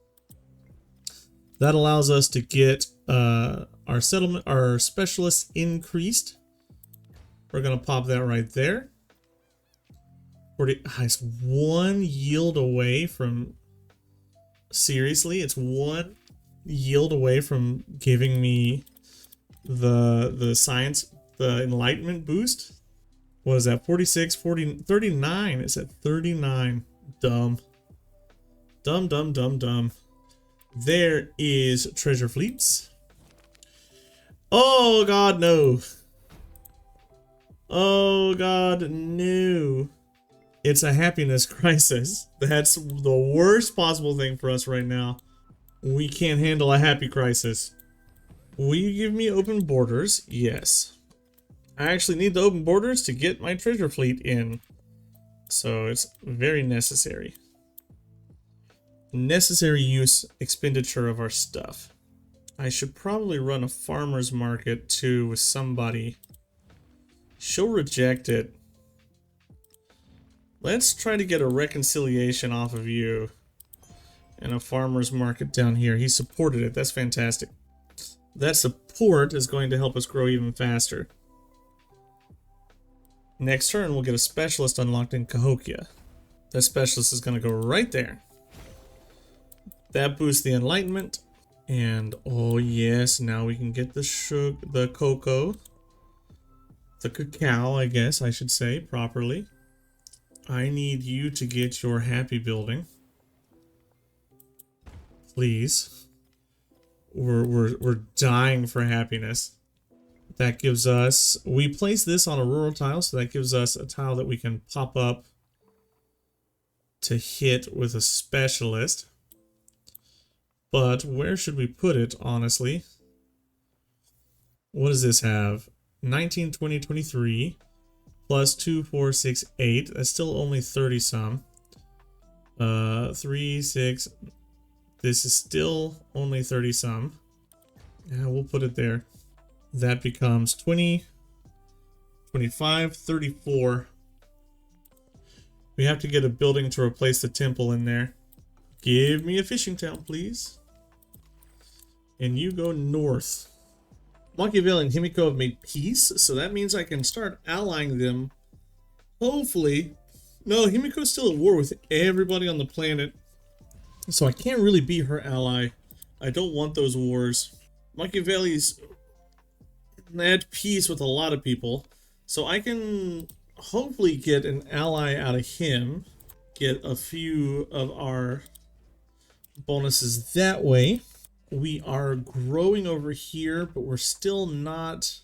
That allows us to get our settlement, our specialists increased. We're gonna pop that right there. It's 1 yield away from... Seriously, it's 1 yield away from giving me the science, the enlightenment boost. What is that? 46, 40, 39. It's at 39. Dumb. Dumb, dumb, dumb, dumb. There is treasure fleets. Oh god, no. Oh god, no. It's a happiness crisis. That's the worst possible thing for us right now. We can't handle a happy crisis. Will you give me open borders? Yes. I actually need the open borders to get my treasure fleet in. So it's very necessary. Necessary use expenditure of our stuff. I should probably run a farmer's market too with somebody. She'll reject it. Let's try to get a reconciliation off of you. And a farmer's market down here. He supported it. That's fantastic. That support is going to help us grow even faster. Next turn, we'll get a specialist unlocked in Cahokia. That specialist is going to go right there. That boosts the enlightenment. And, oh yes, now we can get the sugar, the cocoa. The cacao, I guess I should say, properly. I need you to get your happy building. Please. We're dying for happiness. That gives us... We place this on a rural tile, so that gives us a tile that we can pop up to hit with a specialist. But where should we put it, honestly? What does this have? 19, 20, 23 plus 2, 4, 6, 8. That's still only 30 some. 3, 6. This is still only 30 some. Yeah, we'll put it there. That becomes 20, 25, 34. We have to get a building to replace the temple in there. Give me a fishing town, please. And you go north. Machiavelli and Himiko have made peace, so that means I can start allying them. Hopefully. No, Himiko's still at war with everybody on the planet, so I can't really be her ally. I don't want those wars. Machiavelli's at peace with a lot of people, so I can hopefully get an ally out of him. Get a few of our bonuses that way. We are growing over here, but we're still not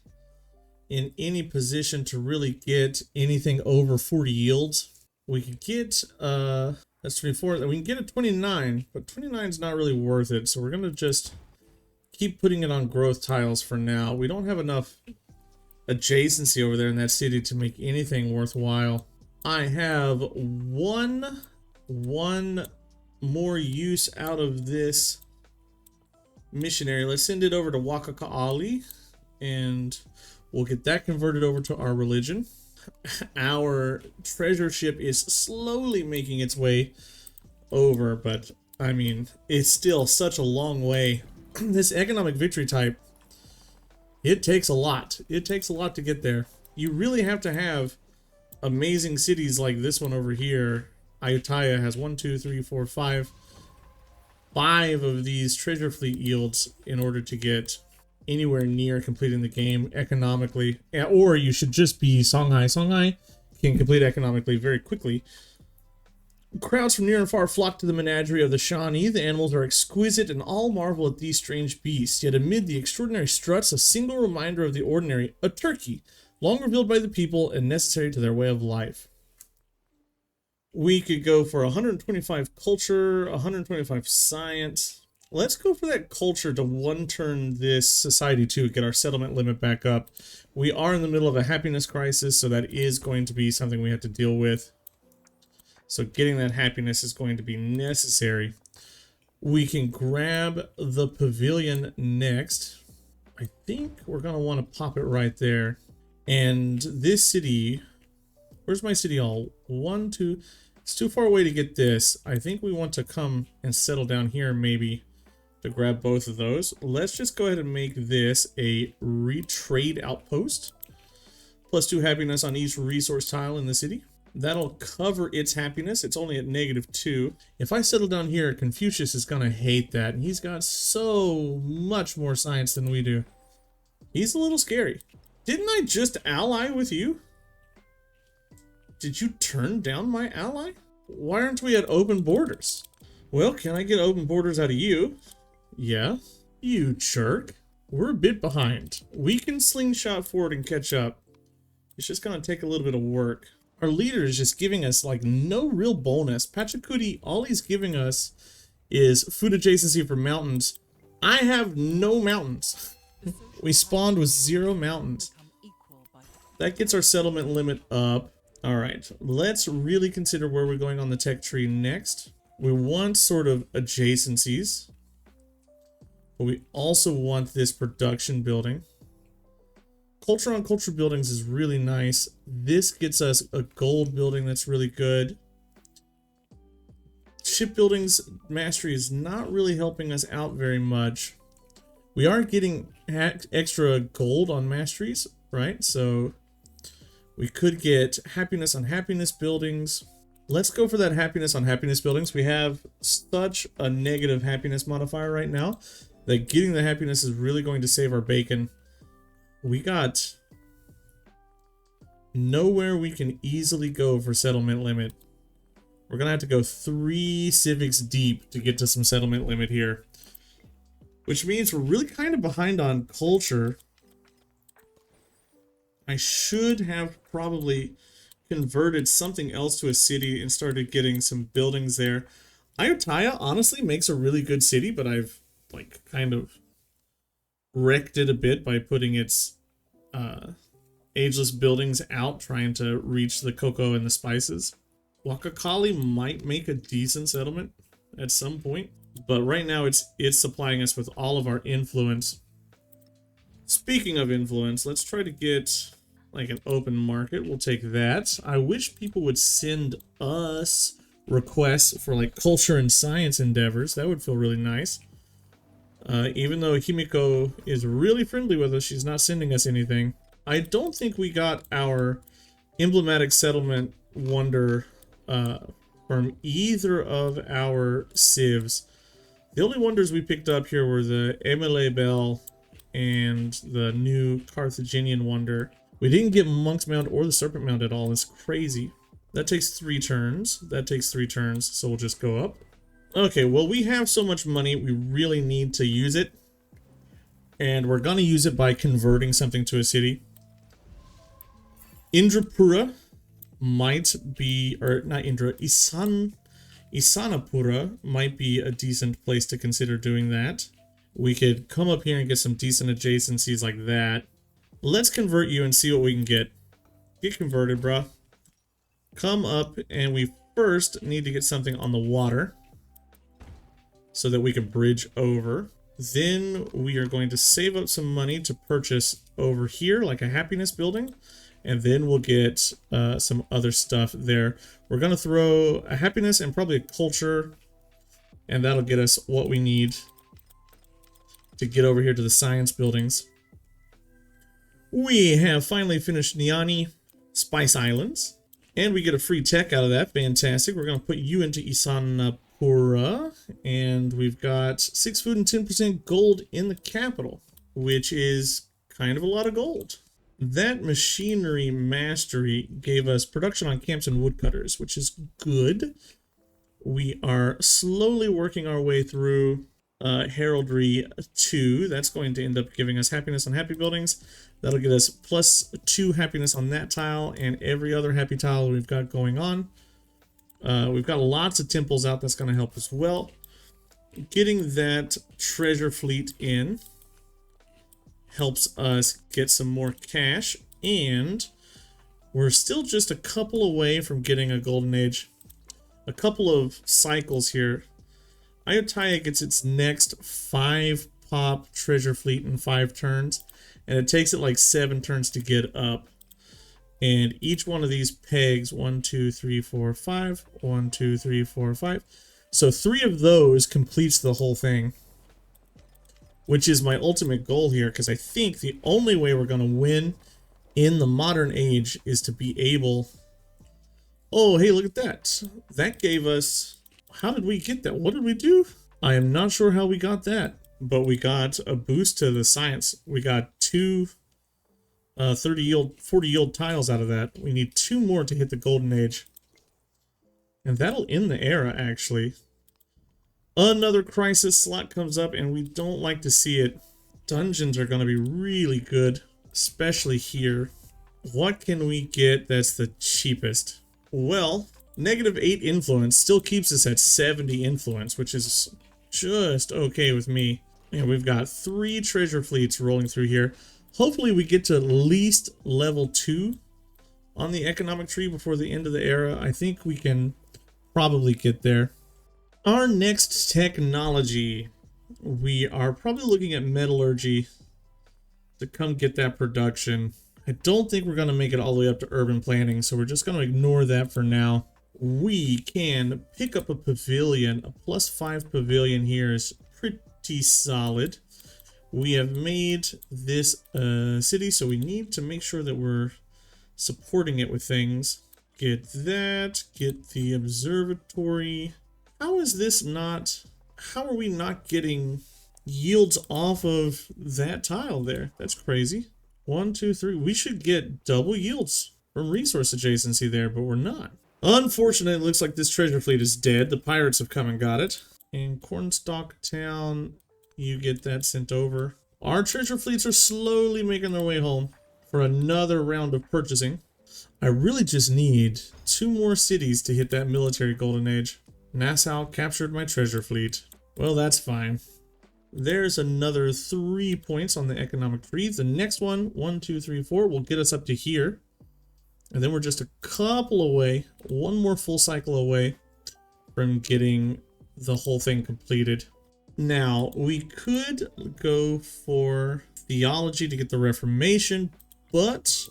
in any position to really get anything over 40 yields. We could get, that's 24, we can get a 29, but 29 is not really worth it, so we're going to just keep putting it on growth tiles for now. We don't have enough adjacency over there in that city to make anything worthwhile. I have one more use out of this missionary. Let's send it over to Wakaka'ali, and we'll get that converted over to our religion. Our treasure ship is slowly making its way over, but I mean, it's still such a long way. This economic victory type, it takes a lot. It takes a lot to get there. You really have to have amazing cities like this one over here. Ayutthaya has 1, 2, 3, 4, 5 of these treasure fleet yields in order to get anywhere near completing the game economically. Or you should just be Songhai. Songhai can complete economically very quickly. Crowds from near and far flock to the menagerie of the Shawnee. The animals are exquisite and all marvel at these strange beasts. Yet amid the extraordinary struts, a single reminder of the ordinary, a turkey, long revealed by the people and necessary to their way of life. We could go for 125 culture, 125 science. Let's go for that culture to one-turn this society too, get our settlement limit back up. We are in the middle of a happiness crisis, so that is going to be something we have to deal with. So getting that happiness is going to be necessary. We can grab the pavilion next. I think we're going to want to pop it right there. And this city, where's my city hall? 1, 2, it's too far away to get this. I think we want to come and settle down here maybe to grab both of those. Let's just go ahead and make this a retrade outpost. +2 happiness on each resource tile in the city. That'll cover its happiness. It's only at -2. If I settle down here, Confucius is going to hate that. And he's got so much more science than we do. He's a little scary. Didn't I just ally with you? Did you turn down my ally? Why aren't we at open borders? Well, can I get open borders out of you? Yeah. You jerk. We're a bit behind. We can slingshot forward and catch up. It's just going to take a little bit of work. Our leader is just giving us like no real bonus. Pachacudi, all he's giving us is food adjacency for mountains. I have no mountains. We spawned with 0 mountains. That gets our settlement limit up. All right, let's really consider where we're going on the tech tree next. We want sort of adjacencies, but we also want this production building. Culture on culture buildings is really nice. This gets us a gold building that's really good. Shipbuilding's mastery is not really helping us out very much. We are getting extra gold on masteries, right? So we could get happiness on happiness buildings. Let's go for that happiness on happiness buildings. We have such a negative happiness modifier right now that getting the happiness is really going to save our bacon. We got nowhere we can easily go for settlement limit. We're going to have to go 3 civics deep to get to some settlement limit here. Which means we're really kind of behind on culture. I should have probably converted something else to a city and started getting some buildings there. Ayutthaya honestly makes a really good city, but I've like kind of wrecked it a bit by putting its ageless buildings out, trying to reach the cocoa and the spices. Wakakali might make a decent settlement at some point, but right now it's supplying us with all of our influence. Speaking of influence, let's try to get like an open market. We'll take that. I wish people would send us requests for like culture and science endeavors. That would feel really nice. Even though Himiko is really friendly with us, she's not sending us anything. I don't think we got our emblematic settlement wonder from either of our civs. The only wonders we picked up here were the Emile Bell and the new Carthaginian wonder. We didn't get Monk's Mount or the Serpent Mount at all. It's crazy. That takes 3 turns. That takes 3 turns, so we'll just go up. Okay, well, we have so much money, we really need to use it. And we're gonna use it by converting something to a city. Indrapura might be, or not Indra, Isanapura might be a decent place to consider doing that. We could come up here and get some decent adjacencies like that. Let's convert you and see what we can get. Get converted, bruh. Come up, and we first need to get something on the water so that we can bridge over. Then we are going to save up some money to purchase over here, like a happiness building. And then we'll get some other stuff there. We're going to throw a happiness and probably a culture. And that'll get us what we need to get over here to the science buildings. We have finally finished Niani Spice Islands. And we get a free tech out of that. Fantastic. We're going to put you into Isanapura. And we've got 6 food and 10% gold in the capital, which is kind of a lot of gold. That machinery mastery gave us production on camps and woodcutters, which is good. We are slowly working our way through heraldry 2. That's going to end up giving us happiness on happy buildings. That'll get us +2 happiness on that tile and every other happy tile we've got going on. We've got lots of temples out. That's going to help as well. Getting that treasure fleet in helps us get some more cash, and we're still just a couple away from getting a golden age. A couple of cycles here. Ayutthaya gets its next 5-pop treasure fleet in 5 turns, and it takes it like 7 turns to get up. And each one of these pegs, 1, 2, 3, 4, 5, 1, 2, 3, 4, 5. So 3 of those completes the whole thing, which is my ultimate goal here, because I think the only way we're going to win in the modern age is to be able... Oh, hey, look at that. That gave us... How did we get that? What did we do? I am not sure how we got that, but we got a boost to the science. We got 2 40 yield tiles out of that. We need 2 more to hit the golden age. And that'll end the era, actually. Another crisis slot comes up, and we don't like to see it. Dungeons are going to be really good, especially here. What can we get that's the cheapest? Well, -8 influence still keeps us at 70 influence, which is just okay with me. And we've got 3 treasure fleets rolling through here. Hopefully we get to at least level 2 on the economic tree before the end of the era. I think we can probably get there. Our next technology, we are probably looking at metallurgy to come get that production. I don't think we're going to make it all the way up to urban planning, so we're just going to ignore that for now. We can pick up a pavilion. A +5 pavilion here is pretty solid. We have made this city, so we need to make sure that we're supporting it with things. Get that, get the observatory. How is this not... How are we not getting yields off of that tile there? That's crazy. 1, 2, 3. We should get double yields from resource adjacency there, but we're not. Unfortunately, it looks like this treasure fleet is dead. The pirates have come and got it. In Cornstalk Town, you get that sent over. Our treasure fleets are slowly making their way home for another round of purchasing. I really just need 2 more cities to hit that military golden age. Nassau captured my treasure fleet. Well, that's fine. There's another 3 points on the economic tree. The next one, 1, 2, 3, 4, will get us up to here. And then we're just a couple away, 1 more full cycle away from getting the whole thing completed. Now, we could go for theology to get the Reformation, but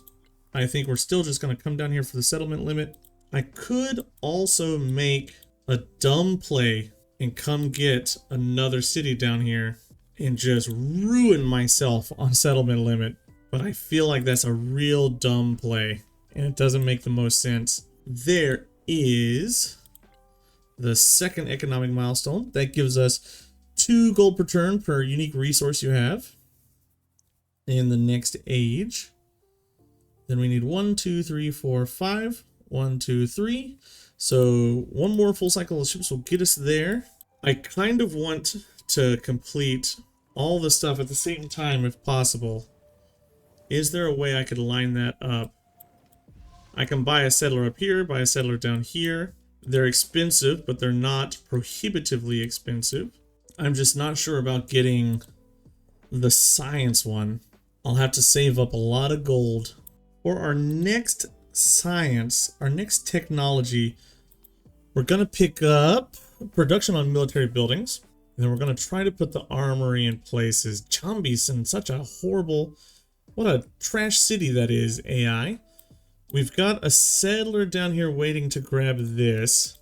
I think we're still just going to come down here for the settlement limit. I could also make a dumb play and come get another city down here and just ruin myself on settlement limit. But I feel like that's a real dumb play and it doesn't make the most sense. There is the second economic milestone. That gives us 2 gold per turn per unique resource you have in the next age. Then we need 1, 2, 3, 4, 5. 1, 2, 3. So 1 more full cycle of ships will get us there. I kind of want to complete all the stuff at the same time if possible. Is there a way I could line that up? I can buy a settler up here, buy a settler down here. They're expensive, but they're not prohibitively expensive. I'm just not sure about getting the science one. I'll have to save up a lot of gold. For our next science, our next technology, we're going to pick up production on military buildings. And then we're going to try to put the armory in places. Chambi's in such a horrible, what a trash city that is, AI. We've got a settler down here waiting to grab this.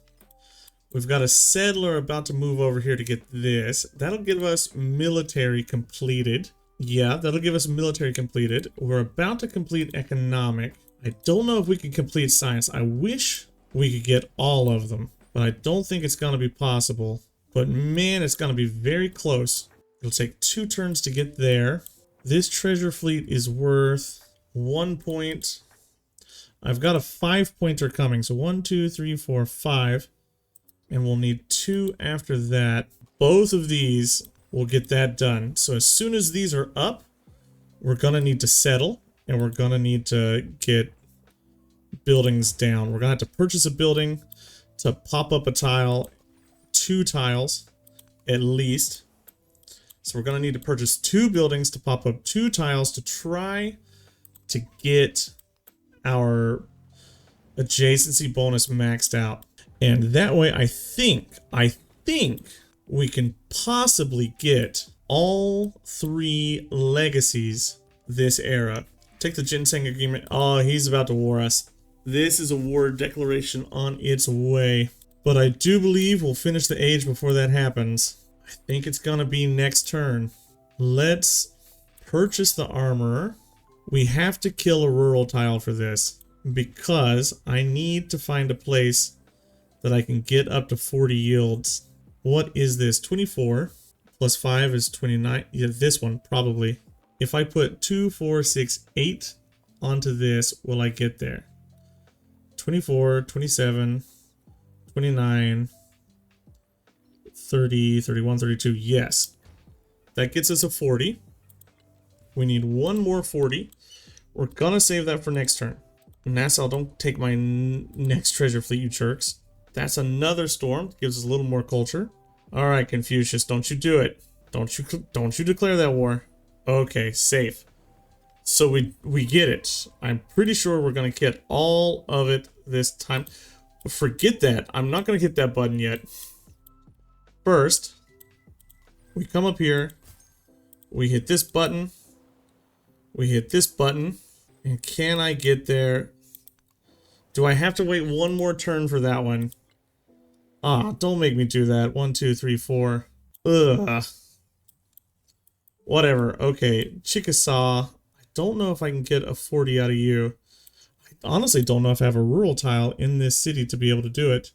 We've got a settler about to move over here to get this. That'll give us military completed. Yeah, that'll give us military completed. We're about to complete economic. I don't know if we can complete science. I wish we could get all of them, but I don't think it's going to be possible. But man, it's going to be very close. It'll take 2 turns to get there. This treasure fleet is worth 1 point. I've got a 5-pointer coming. So 1, 2, 3, 4, 5. And we'll need 2 after that. Both of these will get that done. So as soon as these are up, we're going to need to settle. And we're going to need to get buildings down. We're going to have to purchase a building to pop up a tile. 2 tiles, at least. So we're going to need to purchase 2 buildings to pop up 2 tiles to try to get our adjacency bonus maxed out. And that way I think we can possibly get all 3 legacies this era. Take the ginseng agreement. Oh, he's about to war us. This is a war declaration on its way. But I do believe we'll finish the age before that happens. I think it's gonna be next turn. Let's purchase the armorer. We have to kill a rural tile for this because I need to find a place that I can get up to 40 yields. What is this? 24 plus 5 is 29. Yeah, this one probably. If I put 2, 4, 6, 8 onto this, will I get there? 24, 27, 29, 30, 31, 32. Yes. That gets us a 40. We need 1 more 40. We're gonna save that for next turn. Nassau, don't take my next treasure fleet, you jerks. That's another storm. Gives us a little more culture. All right, Confucius, don't you do it. Don't you declare that war. Okay, safe. So we get it. I'm pretty sure we're gonna get all of it this time. Forget that. I'm not gonna hit that button yet. First, we come up here. We hit this button. We hit this button. And can I get there? Do I have to wait 1 more turn for that one? Ah, don't make me do that. 1, 2, 3, 4. Ugh. Whatever. Okay, Chickasaw. I don't know if I can get a 40 out of you. I honestly don't know if I have a rural tile in this city to be able to do it.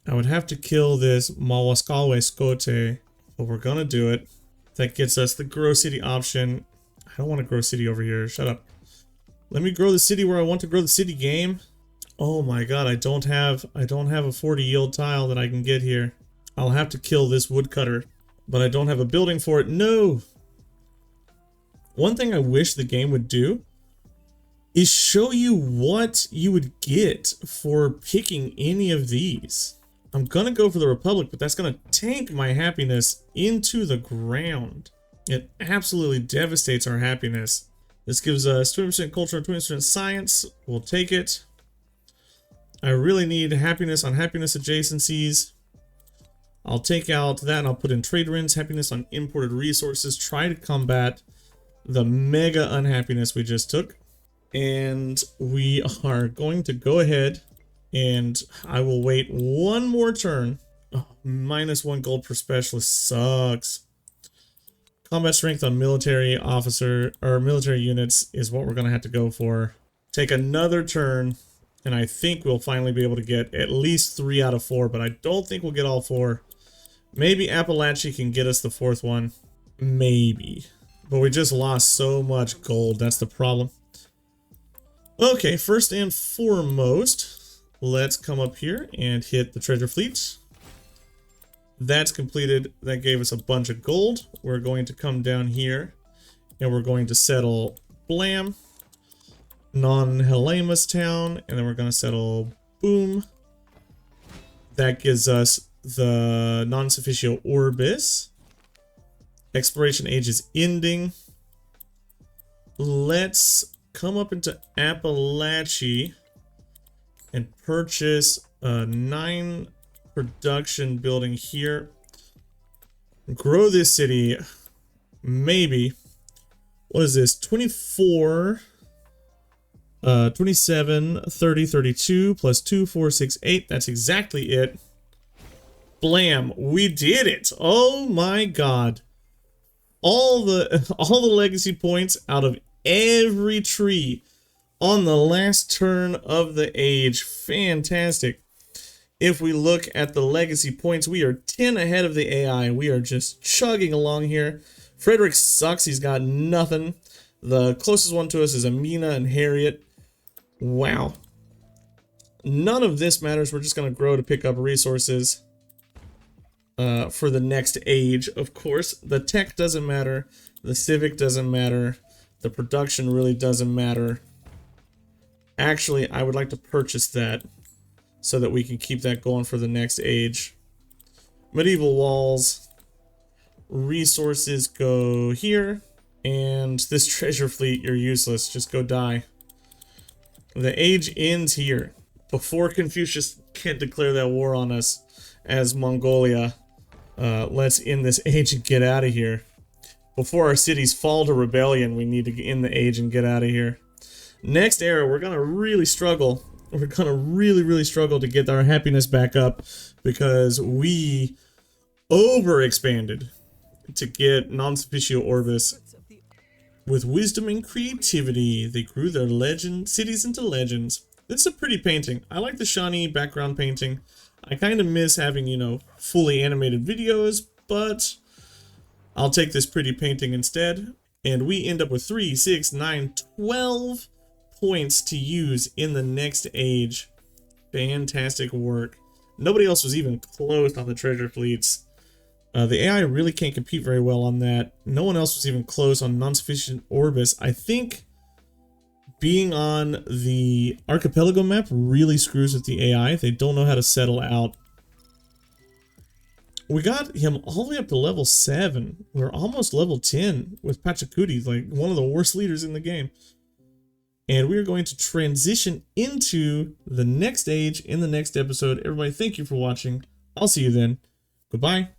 I would have to kill this Mawaskalwe Skote, but we're gonna do it. That gets us the grow city option. I don't want to grow city over here. Shut up. Let me grow the city where I want to grow the city, game. Oh my god, I don't have a 40 yield tile that I can get here. I'll have to kill this woodcutter, but I don't have a building for it. No. One thing I wish the game would do is show you what you would get for picking any of these. I'm gonna go for the Republic, but that's gonna tank my happiness into the ground. It absolutely devastates our happiness. This gives us 20% culture and 20% science. We'll take it. I really need happiness on happiness adjacencies. I'll take out that and I'll put in trade rents, happiness on imported resources, try to combat the mega unhappiness we just took. And we are going to go ahead and I will wait one more turn. Oh, -1 gold per specialist sucks. Combat strength on military officer or military units is what we're going to have to go for. Take another turn, and I think we'll finally be able to get at least 3 out of 4, but I don't think we'll get all 4. Maybe Appalachia can get us the 4th one. Maybe. But we just lost so much gold. That's the problem. Okay, first and foremost, let's come up here and hit the treasure fleet. That's completed. That gave us a bunch of gold. We're going to come down here and we're going to settle Blam, Non-Helamus town, and then we're going to settle Boom. That gives us the Non-Sufficient Orbis. Exploration age is ending. Let's come up into Appalachia and purchase a 9 production building here. Grow this city. Maybe. What is this? 24, 27, 30, 32, plus 2, 4, 6, 8. That's exactly it. Blam. We did it. Oh my god. All the legacy points out of every tree on the last turn of the age. Fantastic. If we look at the legacy points, we are 10 ahead of the AI. We are just chugging along here. Friedrich sucks. He's got nothing. The closest one to us is Amina and Harriet. Wow. None of this matters. We're just going to grow to pick up resources for the next age, of course. The tech doesn't matter. The civic doesn't matter. The production really doesn't matter. Actually, I would like to purchase that so that we can keep that going for the next age. Medieval walls. Resources go here. And this treasure fleet, you're useless. Just go die. The age ends here. Before Confucius can declare that war on us as Mongolia. Let's end this age and get out of here. Before our cities fall to rebellion, we need to end the age and get out of here. Next era, we're going to really struggle. We're going to really struggle to get our happiness back up because we overexpanded to get non-sufficient orbis. With wisdom and creativity, they grew their cities into legends. This is a pretty painting. I like the shiny background painting. I kind of miss having, you know, fully animated videos, but I'll take this pretty painting instead. And we end up with 3, 6, 9, 12 points to use in the next age. Fantastic work. Nobody else was even close on the treasure fleets. The AI really can't compete very well on that. No one else was even close on non-sufficient orbis. I think being on the archipelago map really screws with the AI. They don't know how to settle out. We got him all the way up to level 7. We're almost level 10 with Pachacuti, like one of the worst leaders in the game. And we're going to transition into the next age in the next episode. Everybody, thank you for watching. I'll see you then. Goodbye.